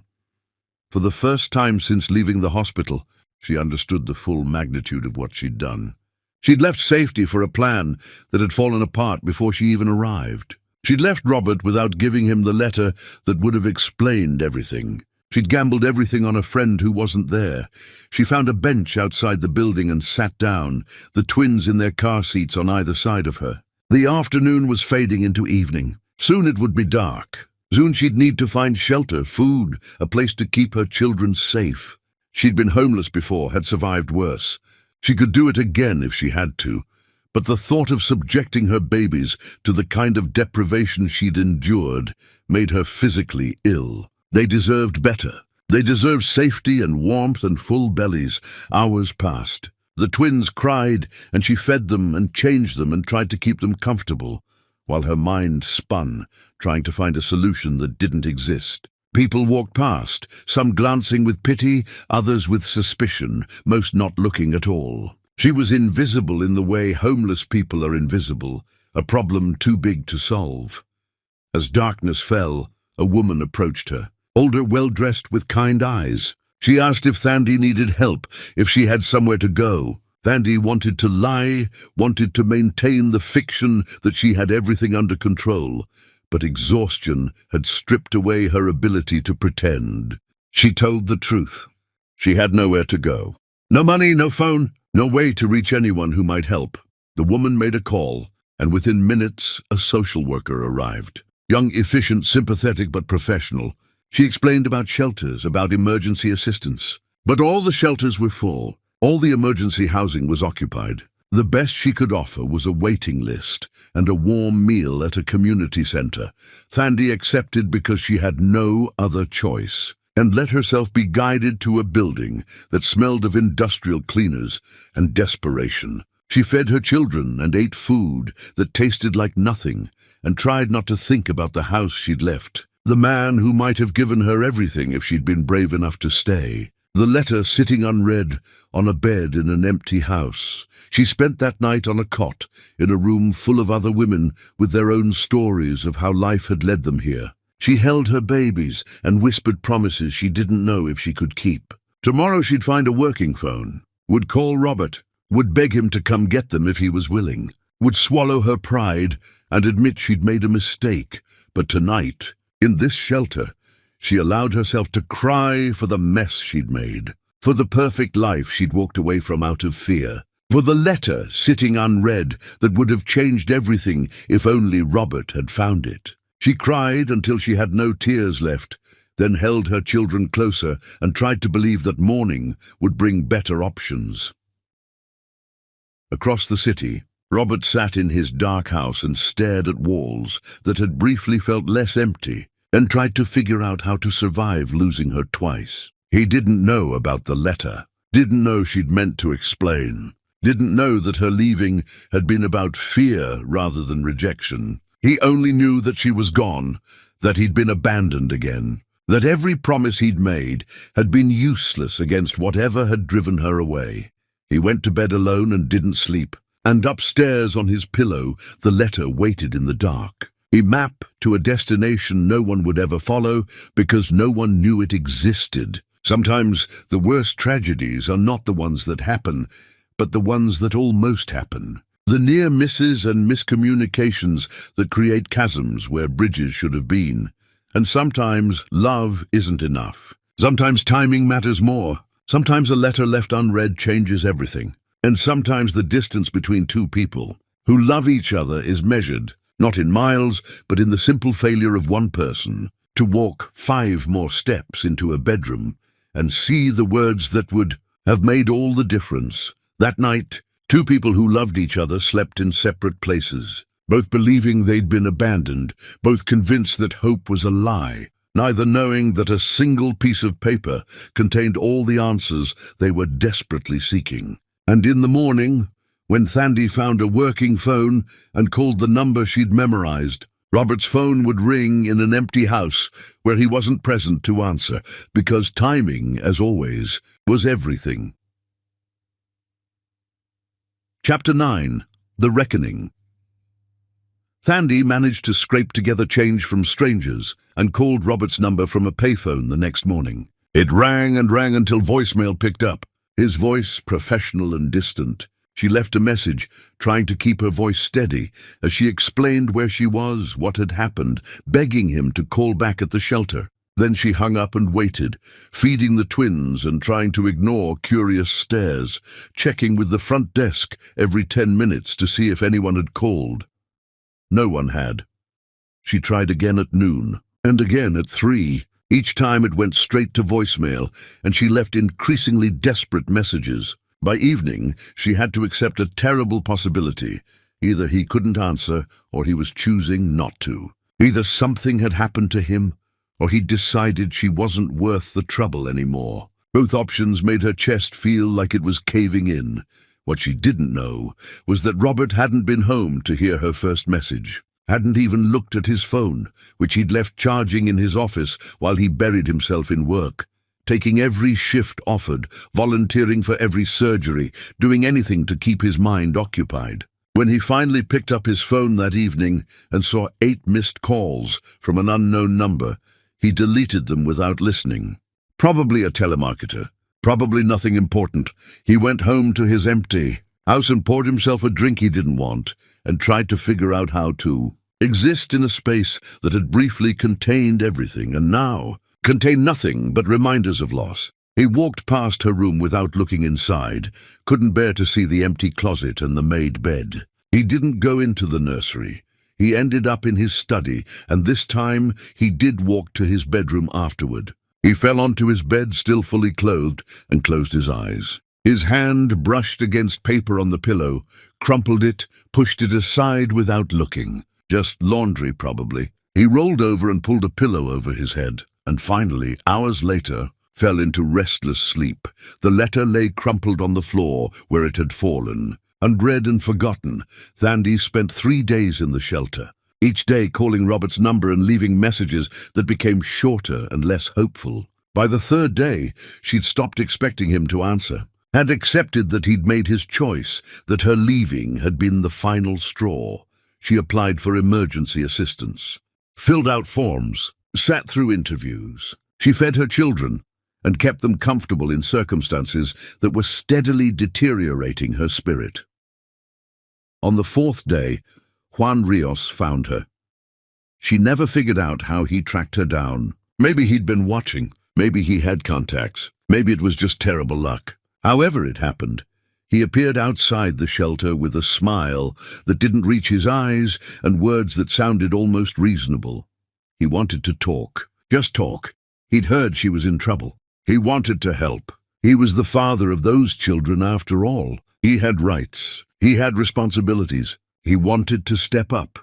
For the first time since leaving the hospital, she understood the full magnitude of what she'd done. She'd left safety for a plan that had fallen apart before she even arrived. She'd left Robert without giving him the letter that would have explained everything. She'd gambled everything on a friend who wasn't there. She found a bench outside the building and sat down, the twins in their car seats on either side of her. The afternoon was fading into evening. Soon it would be dark. Soon she'd need to find shelter, food, a place to keep her children safe. She'd been homeless before, had survived worse. She could do it again if she had to. But the thought of subjecting her babies to the kind of deprivation she'd endured made her physically ill. They deserved better. They deserved safety and warmth and full bellies. Hours passed. The twins cried, and she fed them and changed them and tried to keep them comfortable, while her mind spun, trying to find a solution that didn't exist. People walked past, some glancing with pity, others with suspicion, most not looking at all. She was invisible in the way homeless people are invisible, a problem too big to solve. As darkness fell, a woman approached her, older, well-dressed, with kind eyes. She asked if Thandi needed help, if she had somewhere to go. Thandi wanted to lie, wanted to maintain the fiction that she had everything under control, but exhaustion had stripped away her ability to pretend. She told the truth. She had nowhere to go. No money, no phone, no way to reach anyone who might help. The woman made a call, and within minutes a social worker arrived. Young, efficient, sympathetic but professional. She explained about shelters, about emergency assistance. But all the shelters were full. All the emergency housing was occupied. The best she could offer was a waiting list and a warm meal at a community center. Thandi accepted because she had no other choice, and let herself be guided to a building that smelled of industrial cleaners and desperation. She fed her children and ate food that tasted like nothing, and tried not to think about the house she'd left, the man who might have given her everything if she'd been brave enough to stay. The letter sitting unread on a bed in an empty house. She spent that night on a cot in a room full of other women with their own stories of how life had led them here. She held her babies and whispered promises she didn't know if she could keep. Tomorrow she'd find a working phone, would call Robert, would beg him to come get them if he was willing, would swallow her pride and admit she'd made a mistake. But tonight, in this shelter, she allowed herself to cry for the mess she'd made, for the perfect life she'd walked away from out of fear, for the letter sitting unread that would have changed everything if only Robert had found it. She cried until she had no tears left, then held her children closer and tried to believe that morning would bring better options. Across the city, Robert sat in his dark house and stared at walls that had briefly felt less empty, and tried to figure out how to survive losing her twice. He didn't know about the letter, didn't know she'd meant to explain, didn't know that her leaving had been about fear rather than rejection. He only knew that she was gone, that he'd been abandoned again, that every promise he'd made had been useless against whatever had driven her away. He went to bed alone and didn't sleep, and upstairs on his pillow the letter waited in the dark. A map to a destination no one would ever follow because no one knew it existed. Sometimes the worst tragedies are not the ones that happen, but the ones that almost happen. The near misses and miscommunications that create chasms where bridges should have been. And sometimes love isn't enough. Sometimes timing matters more. Sometimes a letter left unread changes everything. And sometimes the distance between two people who love each other is measured not in miles, but in the simple failure of one person to walk 5 more steps into a bedroom and see the words that would have made all the difference. That night, 2 people who loved each other slept in separate places, both believing they'd been abandoned, both convinced that hope was a lie, neither knowing that a single piece of paper contained all the answers they were desperately seeking. And in the morning, when Thandi found a working phone and called the number she'd memorized, Robert's phone would ring in an empty house where he wasn't present to answer, because timing, as always, was everything. Chapter 9. The Reckoning. Thandi managed to scrape together change from strangers and called Robert's number from a payphone the next morning. It rang and rang until voicemail picked up. His voice, professional and distant. She left a message, trying to keep her voice steady, as she explained where she was, what had happened, begging him to call back at the shelter. Then she hung up and waited, feeding the twins and trying to ignore curious stares, checking with the front desk every 10 minutes to see if anyone had called. No one had. She tried again at noon, and again at 3. Each time it went straight to voicemail, and she left increasingly desperate messages. By evening, she had to accept a terrible possibility. Either he couldn't answer, or he was choosing not to. Either something had happened to him, or he'd decided she wasn't worth the trouble anymore. Both options made her chest feel like it was caving in. What she didn't know was that Robert hadn't been home to hear her first message, hadn't even looked at his phone, which he'd left charging in his office while he buried himself in work, taking every shift offered, volunteering for every surgery, doing anything to keep his mind occupied. When he finally picked up his phone that evening and saw 8 missed calls from an unknown number, he deleted them without listening. Probably a telemarketer. Probably nothing important. He went home to his empty house and poured himself a drink he didn't want and tried to figure out how to exist in a space that had briefly contained everything and now contained nothing but reminders of loss. He walked past her room without looking inside, couldn't bear to see the empty closet and the made bed. He didn't go into the nursery. He ended up in his study, and this time he did walk to his bedroom afterward. He fell onto his bed, still fully clothed, and closed his eyes. His hand brushed against paper on the pillow, crumpled it, pushed it aside without looking. Just laundry, probably. He rolled over and pulled a pillow over his head, and finally, hours later, fell into restless sleep. The letter lay crumpled on the floor where it had fallen. Unread and forgotten, Thandi spent 3 days in the shelter, each day calling Robert's number and leaving messages that became shorter and less hopeful. By the 3rd day, she'd stopped expecting him to answer, had accepted that he'd made his choice, that her leaving had been the final straw. She applied for emergency assistance, filled out forms, sat through interviews. She fed her children and kept them comfortable in circumstances that were steadily deteriorating her spirit. On the 4th day, Juan Rios found her. She never figured out how he tracked her down. Maybe he'd been watching, maybe he had contacts, maybe it was just terrible luck. However it happened, he appeared outside the shelter with a smile that didn't reach his eyes and words that sounded almost reasonable. He wanted to talk, just talk. He'd heard she was in trouble. He wanted to help. He was the father of those children after all. He had rights. He had responsibilities. He wanted to step up.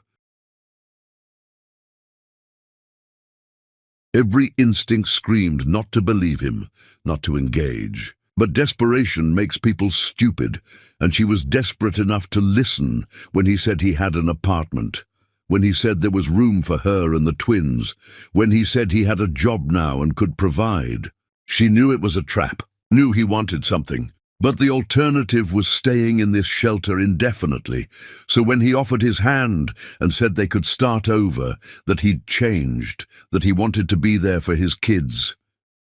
Every instinct screamed not to believe him, not to engage. But desperation makes people stupid, and she was desperate enough to listen when he said he had an apartment, when he said there was room for her and the twins, when he said he had a job now and could provide. She knew it was a trap, knew he wanted something, but the alternative was staying in this shelter indefinitely. So when he offered his hand and said they could start over, that he'd changed, that he wanted to be there for his kids,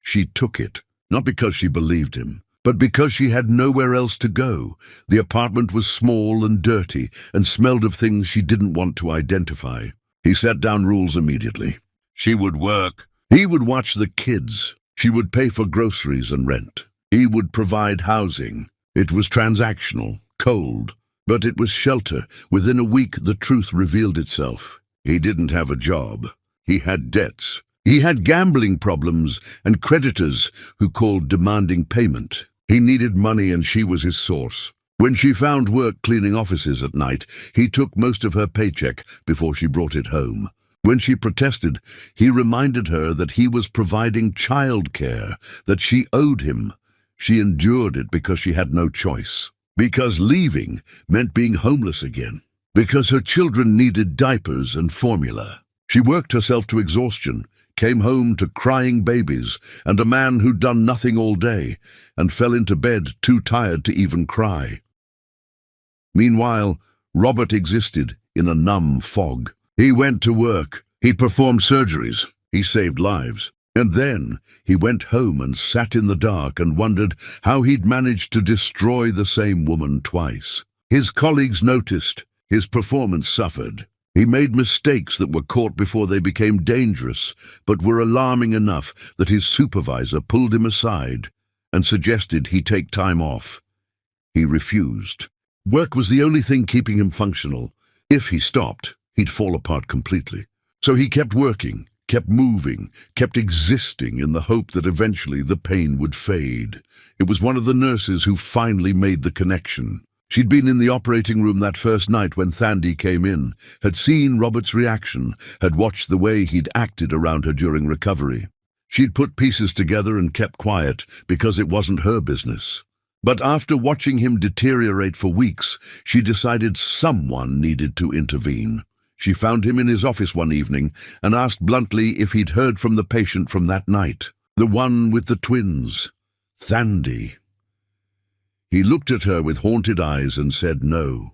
she took it, not because she believed him, but because she had nowhere else to go. The apartment was small and dirty and smelled of things she didn't want to identify. He set down rules immediately. She would work. He would watch the kids. She would pay for groceries and rent. He would provide housing. It was transactional, cold, but it was shelter. Within a week, the truth revealed itself. He didn't have a job. He had debts. He had gambling problems and creditors who called demanding payment. He needed money and she was his source. When she found work cleaning offices at night, he took most of her paycheck before she brought it home. When she protested, he reminded her that he was providing childcare, that she owed him. She endured it because she had no choice. Because leaving meant being homeless again. because her children needed diapers and formula. She worked herself to exhaustion, came home to crying babies and a man who'd done nothing all day and fell into bed too tired to even cry. Meanwhile, Robert existed in a numb fog. He went to work, he performed surgeries, he saved lives. And then he went home and sat in the dark and wondered how he'd managed to destroy the same woman twice. His colleagues noticed, his performance suffered. He made mistakes that were caught before they became dangerous, but were alarming enough that his supervisor pulled him aside and suggested he take time off. He refused. Work was the only thing keeping him functional. If he stopped, he'd fall apart completely. So he kept working, kept moving, kept existing in the hope that eventually the pain would fade. It was one of the nurses who finally made the connection. She'd been in the operating room that first night when Thandi came in, had seen Robert's reaction, had watched the way he'd acted around her during recovery. She'd put pieces together and kept quiet because it wasn't her business. But after watching him deteriorate for weeks, she decided someone needed to intervene. She found him in his office one evening and asked bluntly if he'd heard from the patient from that night, the one with the twins, Thandi. He looked at her with haunted eyes and said no.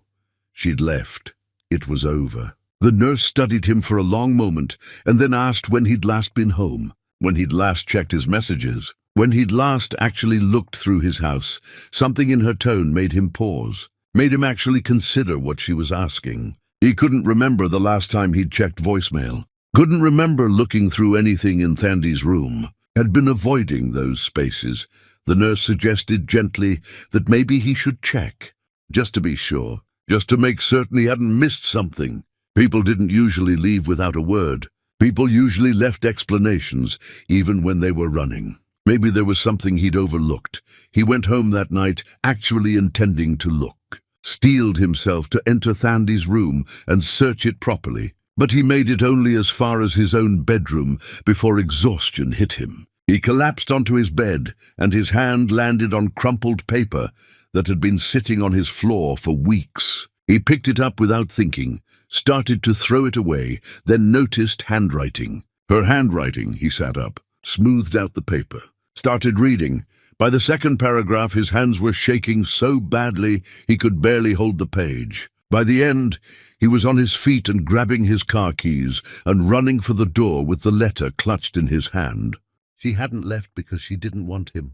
She'd left. It was over. The nurse studied him for a long moment and then asked when he'd last been home, when he'd last checked his messages, when he'd last actually looked through his house. Something in her tone made him pause, made him actually consider what she was asking. He couldn't remember the last time he'd checked voicemail, couldn't remember looking through anything in Thandi's room, had been avoiding those spaces. The nurse suggested gently that maybe he should check, just to be sure, just to make certain he hadn't missed something. People didn't usually leave without a word. People usually left explanations, even when they were running. Maybe there was something he'd overlooked. He went home that night, actually intending to look. Steeled himself to enter Thandi's room and search it properly, but he made it only as far as his own bedroom before exhaustion hit him. He collapsed onto his bed, and his hand landed on crumpled paper that had been sitting on his floor for weeks. He picked it up without thinking, started to throw it away, then noticed handwriting. Her handwriting. He sat up, smoothed out the paper, started reading. By the second paragraph, his hands were shaking so badly he could barely hold the page. By the end, he was on his feet and grabbing his car keys and running for the door with the letter clutched in his hand. She hadn't left because she didn't want him.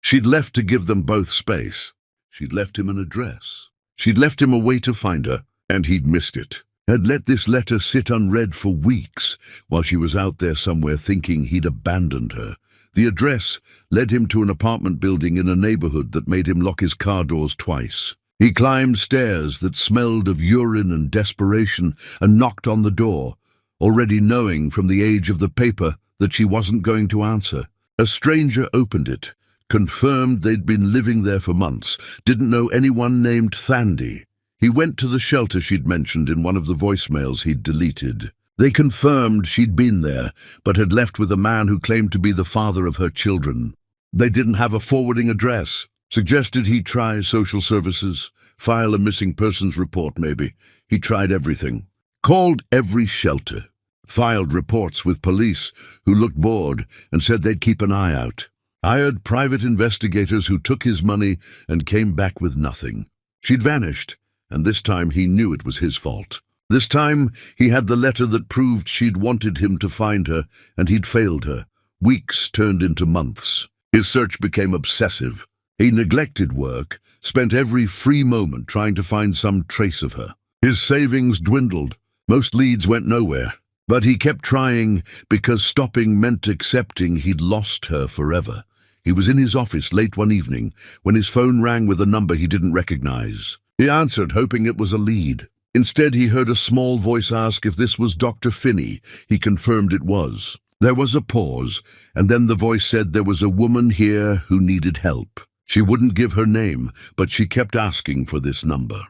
She'd left to give them both space. She'd left him an address. She'd left him a way to find her, and he'd missed it. Had let this letter sit unread for weeks while she was out there somewhere thinking he'd abandoned her. The address led him to an apartment building in a neighborhood that made him lock his car doors twice. He climbed stairs that smelled of urine and desperation and knocked on the door, already knowing from the age of the paper that she wasn't going to answer. A stranger opened it, confirmed they'd been living there for months, didn't know anyone named Thandi. He went to the shelter she'd mentioned in one of the voicemails he'd deleted. They confirmed she'd been there, but had left with a man who claimed to be the father of her children. They didn't have a forwarding address. Suggested he try social services, file a missing persons report maybe. He tried everything. Called every shelter. Filed reports with police who looked bored and said they'd keep an eye out. Hired private investigators who took his money and came back with nothing. She'd vanished, and this time he knew it was his fault. This time he had the letter that proved she'd wanted him to find her, and he'd failed her. Weeks turned into months. His search became obsessive. He neglected work, spent every free moment trying to find some trace of her. His savings dwindled. Most leads went nowhere. But he kept trying because stopping meant accepting he'd lost her forever. He was in his office late one evening when his phone rang with a number he didn't recognize. He answered, hoping it was a lead. Instead, he heard a small voice ask if this was Dr. Finney. He confirmed it was. There was a pause, and then the voice said there was a woman here who needed help. She wouldn't give her name, but she kept asking for this number.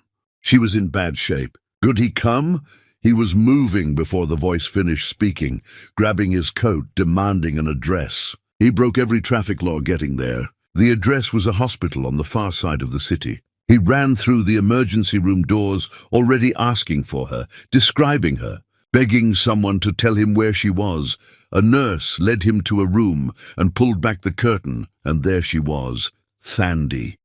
She was in bad shape. Could he come? He was moving before the voice finished speaking, grabbing his coat, demanding an address. He broke every traffic law getting there. The address was a hospital on the far side of the city. He ran through the emergency room doors, already asking for her, describing her, begging someone to tell him where she was. A nurse led him to a room and pulled back the curtain, and there she was, Thandi.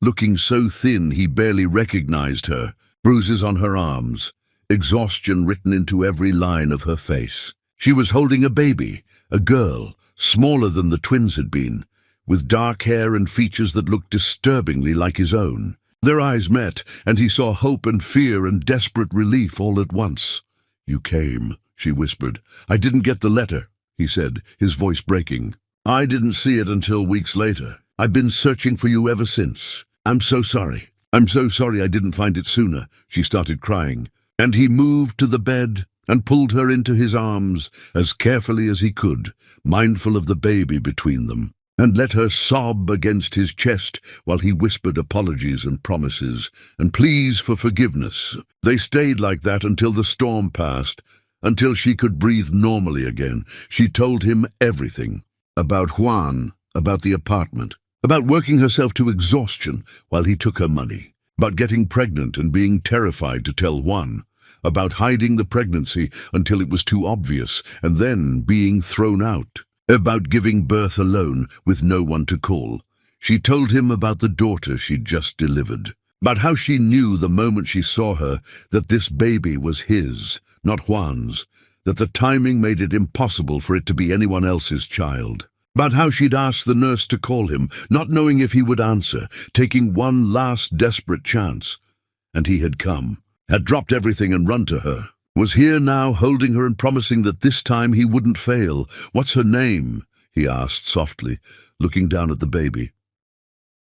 Looking so thin he barely recognized her, bruises on her arms, exhaustion written into every line of her face. She was holding a baby, a girl, smaller than the twins had been, with dark hair and features that looked disturbingly like his own. Their eyes met, and he saw hope and fear and desperate relief all at once. "You came," she whispered. "I didn't get the letter," he said, his voice breaking. "I didn't see it until weeks later. I've been searching for you ever since. I'm so sorry. I'm so sorry I didn't find it sooner," she started crying. And he moved to the bed and pulled her into his arms as carefully as he could, mindful of the baby between them, and let her sob against his chest while he whispered apologies and promises and pleas for forgiveness. They stayed like that until the storm passed, until she could breathe normally again. She told him everything, about Juan, about the apartment, about working herself to exhaustion while he took her money, about getting pregnant and being terrified to tell Juan, about hiding the pregnancy until it was too obvious and then being thrown out, about giving birth alone with no one to call. She told him about the daughter she'd just delivered, about how she knew the moment she saw her that this baby was his, not Juan's, that the timing made it impossible for it to be anyone else's child, about how she'd asked the nurse to call him, not knowing if he would answer, taking one last desperate chance. And he had come, had dropped everything and run to her, was here now holding her and promising that this time he wouldn't fail. "What's her name?" he asked softly, looking down at the baby.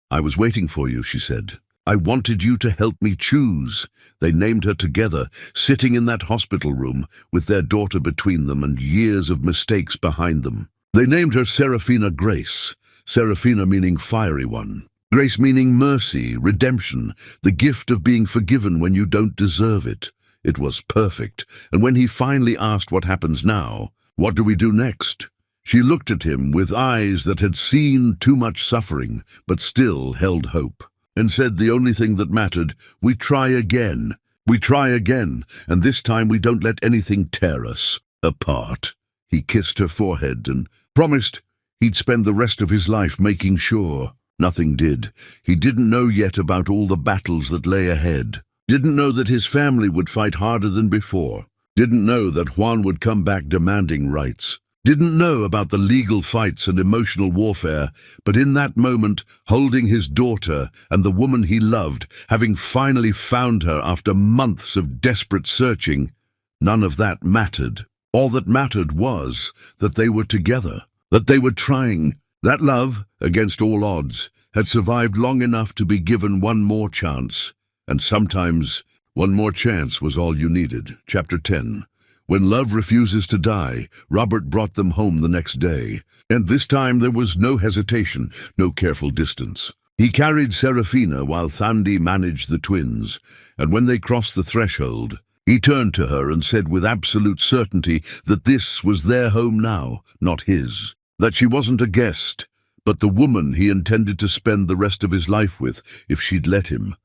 "I was waiting for you," she said. "I wanted you to help me choose." They named her together, sitting in that hospital room with their daughter between them and years of mistakes behind them. They named her Serafina Grace, Serafina meaning fiery one, Grace meaning mercy, redemption, the gift of being forgiven when you don't deserve it. It was perfect, and when he finally asked what happens now, what do we do next, she looked at him with eyes that had seen too much suffering, but still held hope, and said the only thing that mattered: we try again. We try again, and this time we don't let anything tear us apart. He kissed her forehead and promised he'd spend the rest of his life making sure. Nothing did. He didn't know yet about all the battles that lay ahead. Didn't know that his family would fight harder than before. Didn't know that Juan would come back demanding rights. Didn't know about the legal fights and emotional warfare, but in that moment, holding his daughter and the woman he loved, having finally found her after months of desperate searching, none of that mattered. All that mattered was that they were together, that they were trying. That love, against all odds, had survived long enough to be given one more chance. And sometimes, one more chance was all you needed. Chapter 10. When love refuses to die, Robert brought them home the next day. And this time there was no hesitation, no careful distance. He carried Serafina while Thandi managed the twins, and when they crossed the threshold, he turned to her and said with absolute certainty that this was their home now, not his. That she wasn't a guest, but the woman he intended to spend the rest of his life with if she'd let him.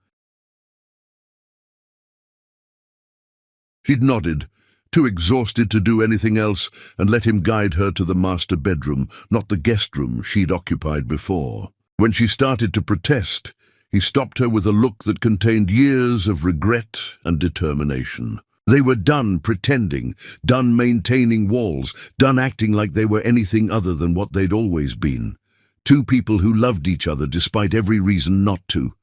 She'd nodded, too exhausted to do anything else, and let him guide her to the master bedroom, not the guest room she'd occupied before. When she started to protest, he stopped her with a look that contained years of regret and determination. They were done pretending, done maintaining walls, done acting like they were anything other than what they'd always been. Two people who loved each other despite every reason not to.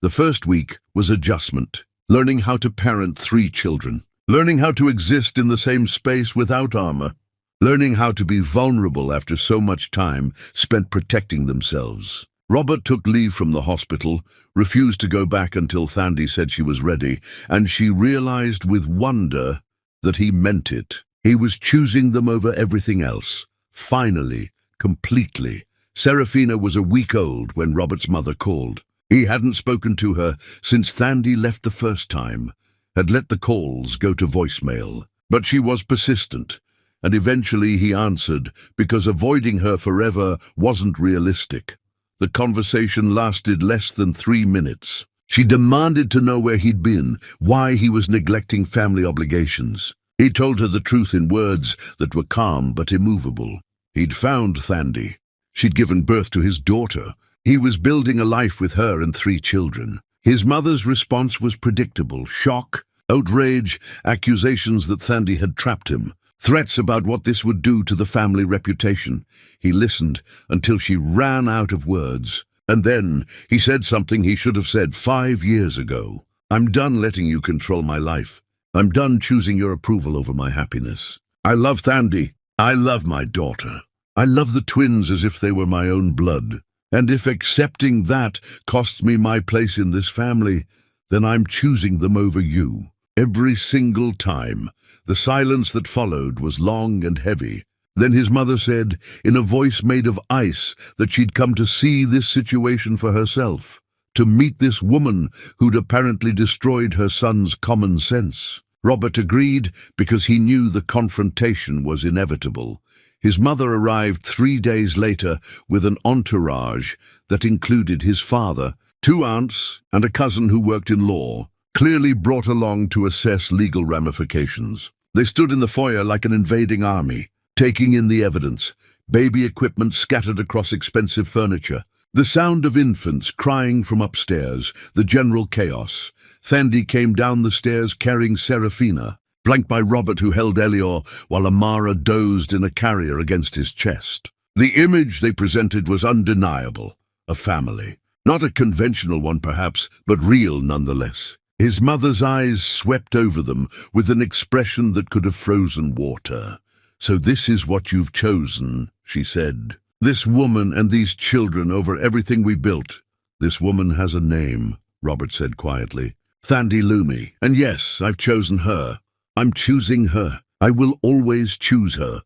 The first week was adjustment, learning how to parent 3 children, learning how to exist in the same space without armor, learning how to be vulnerable after so much time spent protecting themselves. Robert took leave from the hospital, refused to go back until Thandi said she was ready, and she realized with wonder that he meant it. He was choosing them over everything else. Finally, completely. Serafina was a week old when Robert's mother called. He hadn't spoken to her since Thandi left the first time, had let the calls go to voicemail. But she was persistent, and eventually he answered because avoiding her forever wasn't realistic. The conversation lasted less than 3 minutes. She demanded to know where he'd been, why he was neglecting family obligations. He told her the truth in words that were calm but immovable. He'd found Thandi. She'd given birth to his daughter. He was building a life with her and 3 children. His mother's response was predictable: shock, outrage, accusations that Thandi had trapped him, threats about what this would do to the family reputation. He listened until she ran out of words. And then he said something he should have said 5 years ago. "I'm done letting you control my life. I'm done choosing your approval over my happiness. I love Thandi. I love my daughter. I love the twins as if they were my own blood. And if accepting that costs me my place in this family, then I'm choosing them over you." Every single time. The silence that followed was long and heavy. Then his mother said, in a voice made of ice, that she'd come to see this situation for herself, to meet this woman who'd apparently destroyed her son's common sense. Robert agreed because he knew the confrontation was inevitable. His mother arrived 3 days later with an entourage that included his father, 2 aunts, and a cousin who worked in law, clearly brought along to assess legal ramifications. They stood in the foyer like an invading army, taking in the evidence, baby equipment scattered across expensive furniture, the sound of infants crying from upstairs, the general chaos. Thandi came down the stairs carrying Serafina, flanked by Robert, who held Elior, while Amara dozed in a carrier against his chest. The image they presented was undeniable: a family. Not a conventional one perhaps, but real nonetheless. His mother's eyes swept over them with an expression that could have frozen water. "So this is what you've chosen," she said. "This woman and these children over everything we built." "This woman has a name," Robert said quietly. "Thandi Lumi. And yes, I've chosen her. I'm choosing her. I will always choose her."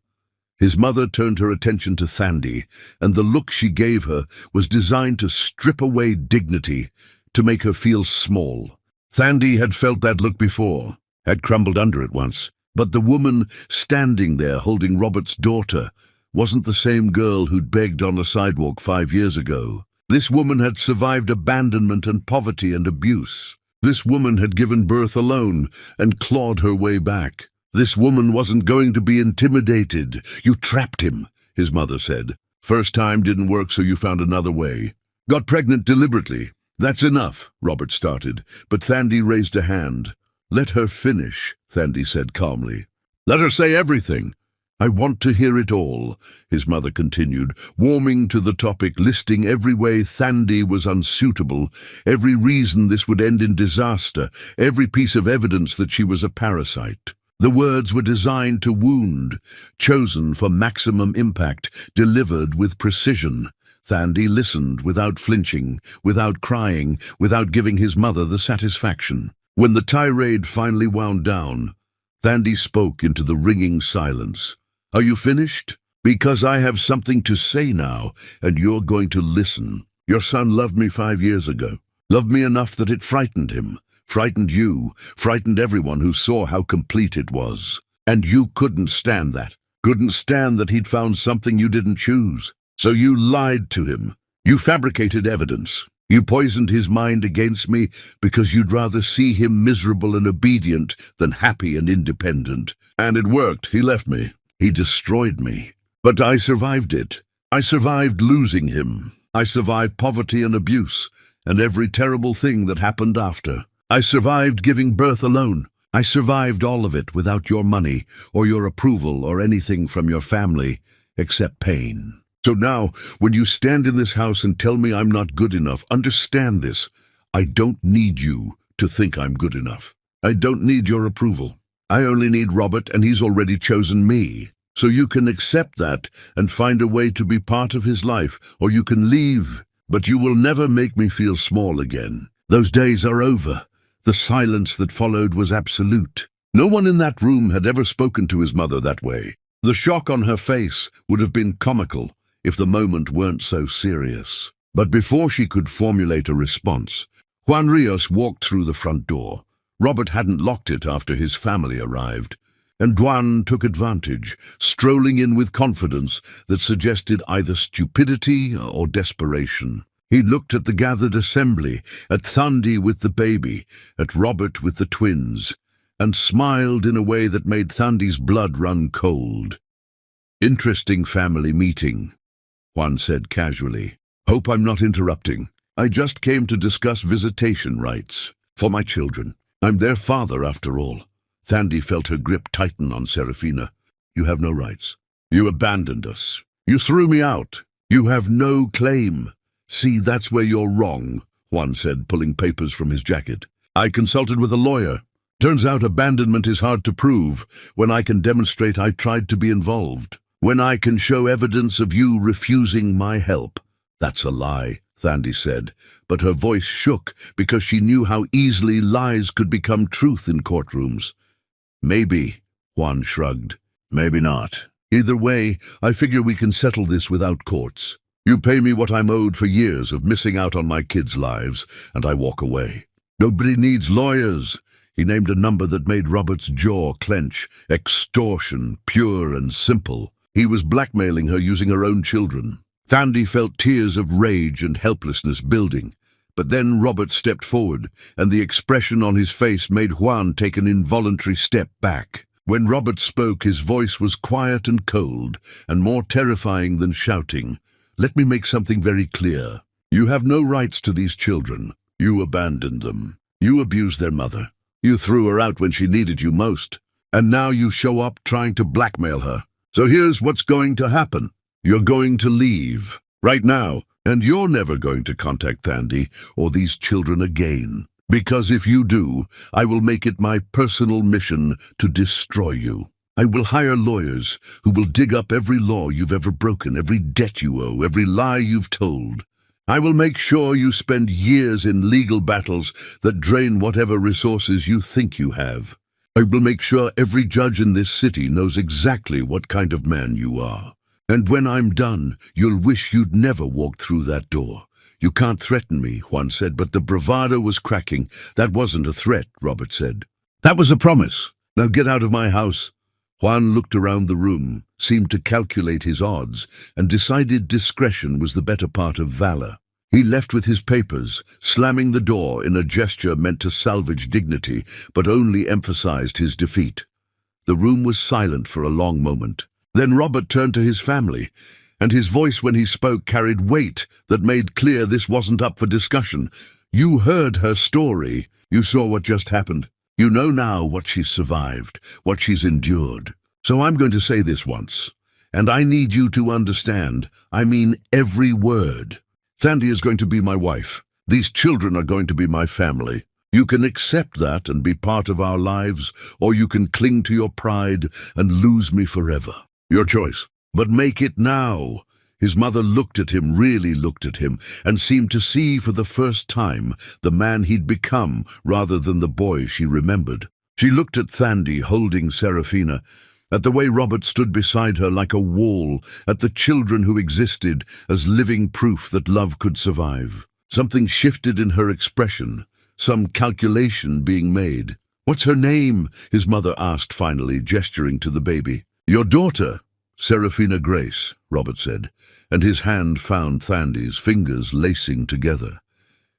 His mother turned her attention to Thandi, and the look she gave her was designed to strip away dignity, to make her feel small. Thandi had felt that look before, had crumbled under it once, but the woman standing there holding Robert's daughter wasn't the same girl who'd begged on a sidewalk 5 years ago. This woman had survived abandonment and poverty and abuse. This woman had given birth alone and clawed her way back. This woman wasn't going to be intimidated. "You trapped him," his mother said. "First time didn't work, so you found another way. Got pregnant deliberately." "That's enough," Robert started, but Thandi raised a hand. "Let her finish," Thandi said calmly. "Let her say everything." "I want to hear it all," his mother continued, warming to the topic, listing every way Thandi was unsuitable, every reason this would end in disaster, every piece of evidence that she was a parasite. The words were designed to wound, chosen for maximum impact, delivered with precision. Thandi listened without flinching, without crying, without giving his mother the satisfaction. When the tirade finally wound down, Thandi spoke into the ringing silence. "Are you finished? Because I have something to say now, and you're going to listen. Your son loved me 5 years ago. Loved me enough that it frightened him, frightened you, frightened everyone who saw how complete it was. And you couldn't stand that. Couldn't stand that he'd found something you didn't choose. So you lied to him. You fabricated evidence. You poisoned his mind against me because you'd rather see him miserable and obedient than happy and independent. And it worked. He left me. He destroyed me. But I survived it. I survived losing him. I survived poverty and abuse, and every terrible thing that happened after. I survived giving birth alone. I survived all of it without your money or your approval or anything from your family except pain. So now, when you stand in this house and tell me I'm not good enough, understand this. I don't need you to think I'm good enough. I don't need your approval. I only need Robert, and he's already chosen me. So you can accept that and find a way to be part of his life, or you can leave. But you will never make me feel small again. Those days are over. The silence that followed was absolute. No one in that room had ever spoken to his mother that way. The shock on her face would have been comical if the moment weren't so serious. But before she could formulate a response, Juan Rios walked through the front door. Robert hadn't locked it after his family arrived. And Duan took advantage, strolling in with confidence that suggested either stupidity or desperation. He looked at the gathered assembly, at Thandi with the baby, at Robert with the twins, and smiled in a way that made Thandi's blood run cold. "Interesting family meeting," Juan said casually. "Hope I'm not interrupting. I just came to discuss visitation rights for my children. I'm their father, after all." Thandi felt her grip tighten on Serafina. "You have no rights. You abandoned us. You threw me out. You have no claim." "See, that's where you're wrong," Juan said, pulling papers from his jacket. "I consulted with a lawyer. Turns out abandonment is hard to prove when I can demonstrate I tried to be involved. When I can show evidence of you refusing my help." "That's a lie," Thandi said, but her voice shook because she knew how easily lies could become truth in courtrooms. "Maybe," Juan shrugged. "Maybe not. Either way, I figure we can settle this without courts. You pay me what I'm owed for years of missing out on my kids' lives, and I walk away. Nobody needs lawyers." He named a number that made Robert's jaw clench. Extortion, pure and simple. He was blackmailing her using her own children. Thandi felt tears of rage and helplessness building. But then Robert stepped forward, and the expression on his face made Juan take an involuntary step back. When Robert spoke, his voice was quiet and cold, and more terrifying than shouting. "Let me make something very clear. You have no rights to these children. You abandoned them. You abused their mother. You threw her out when she needed you most. And now you show up trying to blackmail her. So here's what's going to happen. You're going to leave. Right now. And you're never going to contact Thandi or these children again. Because if you do, I will make it my personal mission to destroy you. I will hire lawyers who will dig up every law you've ever broken, every debt you owe, every lie you've told. I will make sure you spend years in legal battles that drain whatever resources you think you have. I will make sure every judge in this city knows exactly what kind of man you are. And when I'm done, you'll wish you'd never walked through that door. You can't threaten me," Juan said, but the bravado was cracking. "That wasn't a threat," Robert said. "That was a promise. Now get out of my house." Juan looked around the room, seemed to calculate his odds, and decided discretion was the better part of valor. He left with his papers, slamming the door in a gesture meant to salvage dignity, but only emphasized his defeat. The room was silent for a long moment. Then Robert turned to his family, and his voice when he spoke carried weight that made clear this wasn't up for discussion. "You heard her story. You saw what just happened. You know now what she's survived, what she's endured. So I'm going to say this once, and I need you to understand, I mean every word. Thandi is going to be my wife. These children are going to be my family. You can accept that and be part of our lives, or you can cling to your pride and lose me forever. Your choice. But make it now." His mother looked at him, really looked at him, and seemed to see for the first time the man he'd become rather than the boy she remembered. She looked at Thandi holding Serafina, at the way Robert stood beside her like a wall, at the children who existed as living proof that love could survive. Something shifted in her expression, some calculation being made. "What's her name?" his mother asked finally, gesturing to the baby. "Your daughter, Serafina Grace," Robert said, and his hand found Thandi's, fingers lacing together.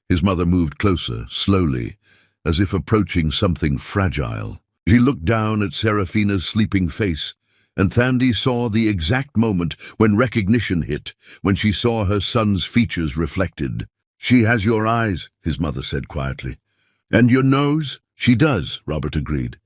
His mother moved closer, slowly, as if approaching something fragile. She looked down at Serafina's sleeping face, and Thandi saw the exact moment when recognition hit, when she saw her son's features reflected. "She has your eyes," his mother said quietly. "And your nose?" "She does," Robert agreed.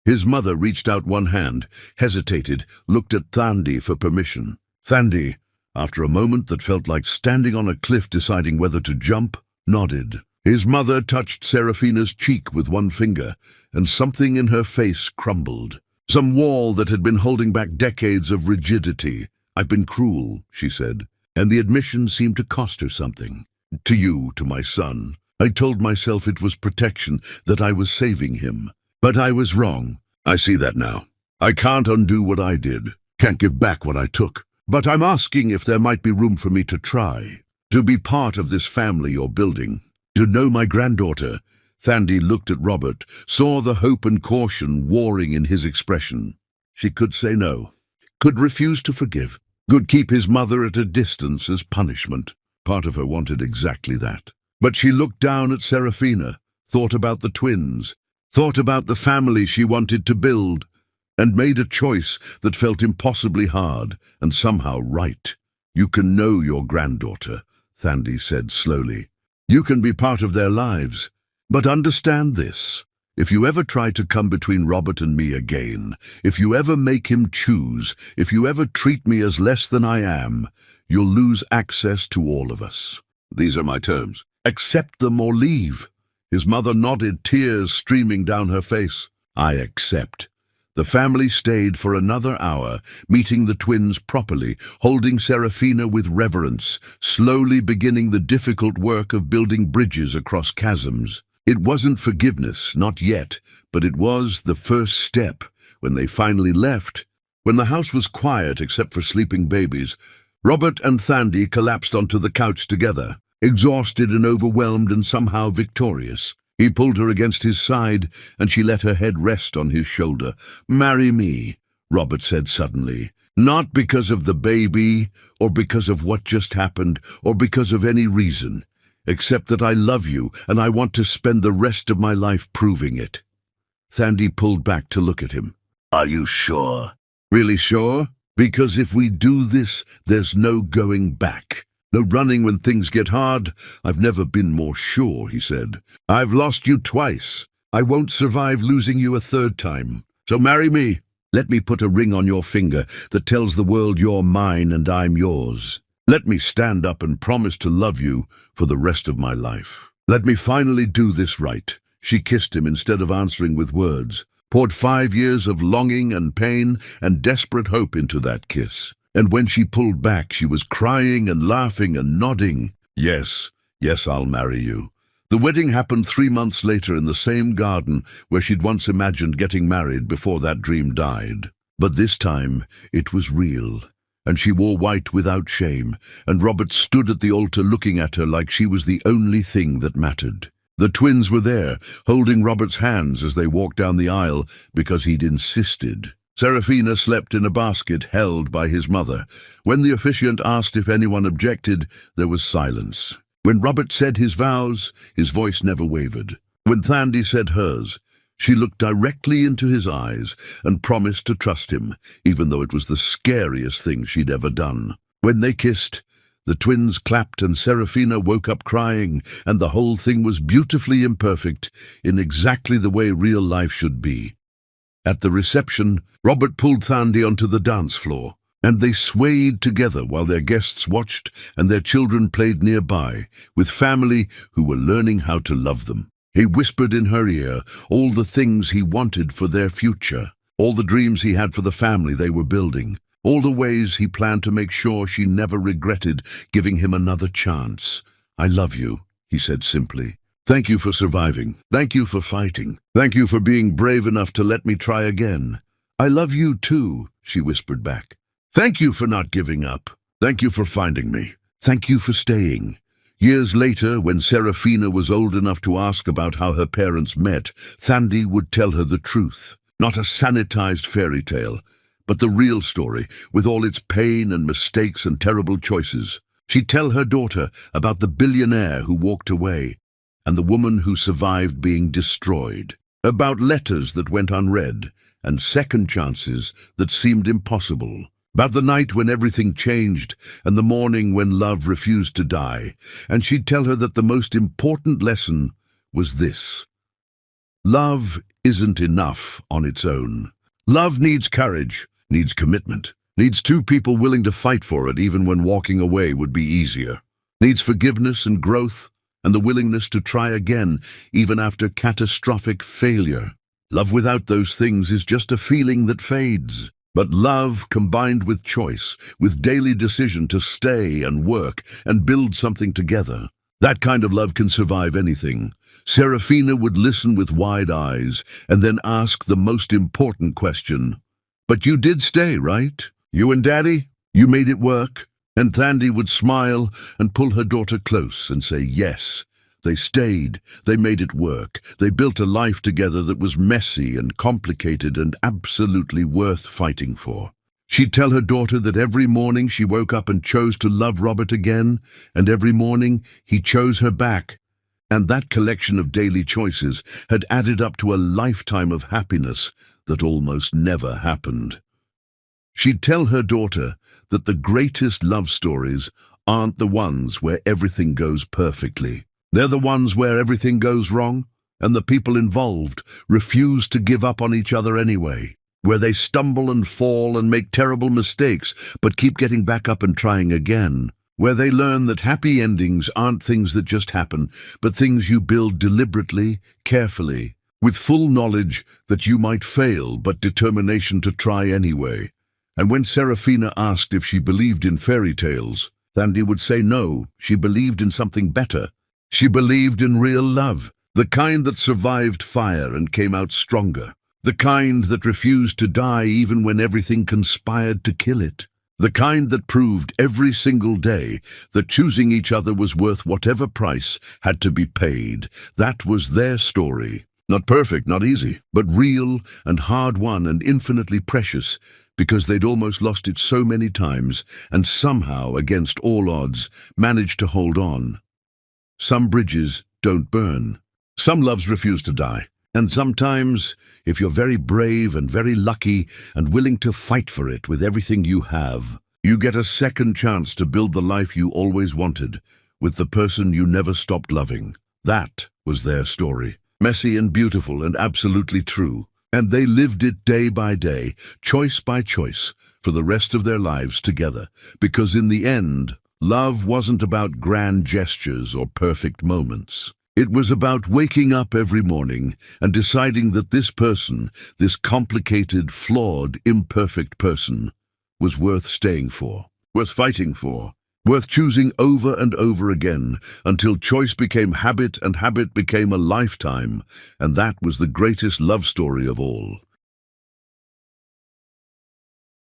His mother reached out one hand, hesitated, looked at Thandi for permission. Thandi, after a moment that felt like standing on a cliff deciding whether to jump, nodded. His mother touched Serafina's cheek with one finger, and something in her face crumbled. Some wall that had been holding back decades of rigidity. "I've been cruel," she said, and the admission seemed to cost her something. "To you, to my son. I told myself it was protection, that I was saving him. But I was wrong. I see that now. I can't undo what I did, can't give back what I took. But I'm asking if there might be room for me to try, to be part of this family you're building, to know my granddaughter." Thandi looked at Robert, saw the hope and caution warring in his expression. She could say no, could refuse to forgive, could keep his mother at a distance as punishment. Part of her wanted exactly that. But she looked down at Serafina, thought about the twins, thought about the family she wanted to build, and made a choice that felt impossibly hard and somehow right. "You can know your granddaughter," Thandi said slowly. "You can be part of their lives. But understand this. If you ever try to come between Robert and me again, if you ever make him choose, if you ever treat me as less than I am, you'll lose access to all of us. These are my terms. Accept them or leave." His mother nodded, tears streaming down her face. "I accept." The family stayed for another hour, meeting the twins properly, holding Serafina with reverence, slowly beginning the difficult work of building bridges across chasms. It wasn't forgiveness, not yet, but it was the first step. When they finally left, when the house was quiet except for sleeping babies, Robert and Thandi collapsed onto the couch together, exhausted and overwhelmed and somehow victorious. He pulled her against his side, and she let her head rest on his shoulder. "Marry me," Robert said suddenly. "Not because of the baby, or because of what just happened, or because of any reason, except that I love you, and I want to spend the rest of my life proving it." Thandi pulled back to look at him. "Are you sure?" "Really sure? Because if we do this, there's no going back. No running when things get hard. I've never been more sure," he said. "I've lost you twice. I won't survive losing you a third time. So marry me. Let me put a ring on your finger that tells the world you're mine and I'm yours. Let me stand up and promise to love you for the rest of my life. Let me finally do this right." She kissed him instead of answering with words, poured 5 years of longing and pain and desperate hope into that kiss. And when she pulled back, she was crying and laughing and nodding. Yes, I'll marry you." The wedding happened 3 months later in the same garden where she'd once imagined getting married before that dream died. But this time, it was real. And she wore white without shame, and Robert stood at the altar looking at her like she was the only thing that mattered. The twins were there, holding Robert's hands as they walked down the aisle because he'd insisted. Serafina slept in a basket held by his mother. When the officiant asked if anyone objected, there was silence. When Robert said his vows, his voice never wavered. When Thandi said hers, she looked directly into his eyes and promised to trust him, even though it was the scariest thing she'd ever done. When they kissed, the twins clapped and Serafina woke up crying, and the whole thing was beautifully imperfect, in exactly the way real life should be. At the reception, Robert pulled Thandi onto the dance floor, and they swayed together while their guests watched and their children played nearby, with family who were learning how to love them. He whispered in her ear all the things he wanted for their future, all the dreams he had for the family they were building, all the ways he planned to make sure she never regretted giving him another chance. "I love you," he said simply. "Thank you for surviving. Thank you for fighting. Thank you for being brave enough to let me try again." "I love you too," she whispered back. "Thank you for not giving up. Thank you for finding me. Thank you for staying." Years later, when Serafina was old enough to ask about how her parents met, Thandi would tell her the truth. Not a sanitized fairy tale, but the real story, with all its pain and mistakes and terrible choices. She'd tell her daughter about the billionaire who walked away, and the woman who survived being destroyed, about letters that went unread, and second chances that seemed impossible, about the night when everything changed and the morning when love refused to die. And she'd tell her that the most important lesson was this: love isn't enough on its own. Love needs courage, needs commitment, needs two people willing to fight for it even when walking away would be easier, needs forgiveness and growth, and the willingness to try again, even after catastrophic failure. Love without those things is just a feeling that fades. But love combined with choice, with daily decision to stay and work and build something together, that kind of love can survive anything. Serafina would listen with wide eyes and then ask the most important question. "But you did stay, right? You and Daddy? You made it work?" And Thandi would smile and pull her daughter close and say, "Yes, They stayed, they made it work, they built a life together that was messy and complicated and absolutely worth fighting for. She'd tell her daughter that every morning she woke up and chose to love Robert again, and every morning he chose her back. And that collection of daily choices had added up to a lifetime of happiness that almost never happened. She'd tell her daughter that the greatest love stories aren't the ones where everything goes perfectly. They're the ones where everything goes wrong, and the people involved refuse to give up on each other anyway. Where they stumble and fall and make terrible mistakes, but keep getting back up and trying again. Where they learn that happy endings aren't things that just happen, but things you build deliberately, carefully, with full knowledge that you might fail, but determination to try anyway. And when Serafina asked if she believed in fairy tales, Thandi would say no, she believed in something better. She believed in real love, the kind that survived fire and came out stronger. The kind that refused to die even when everything conspired to kill it. The kind that proved every single day that choosing each other was worth whatever price had to be paid. That was their story. Not perfect, not easy, but real and hard-won and infinitely precious, because they'd almost lost it so many times and somehow, against all odds, managed to hold on. Some bridges don't burn. Some loves refuse to die. And sometimes, if you're very brave and very lucky and willing to fight for it with everything you have, you get a second chance to build the life you always wanted with the person you never stopped loving. That was their story. Messy and beautiful and absolutely true. And they lived it day by day, choice by choice, for the rest of their lives together. Because in the end, love wasn't about grand gestures or perfect moments. It was about waking up every morning and deciding that this person, this complicated, flawed, imperfect person, was worth staying for, worth fighting for, worth choosing over and over again until choice became habit and habit became a lifetime, and that was the greatest love story of all.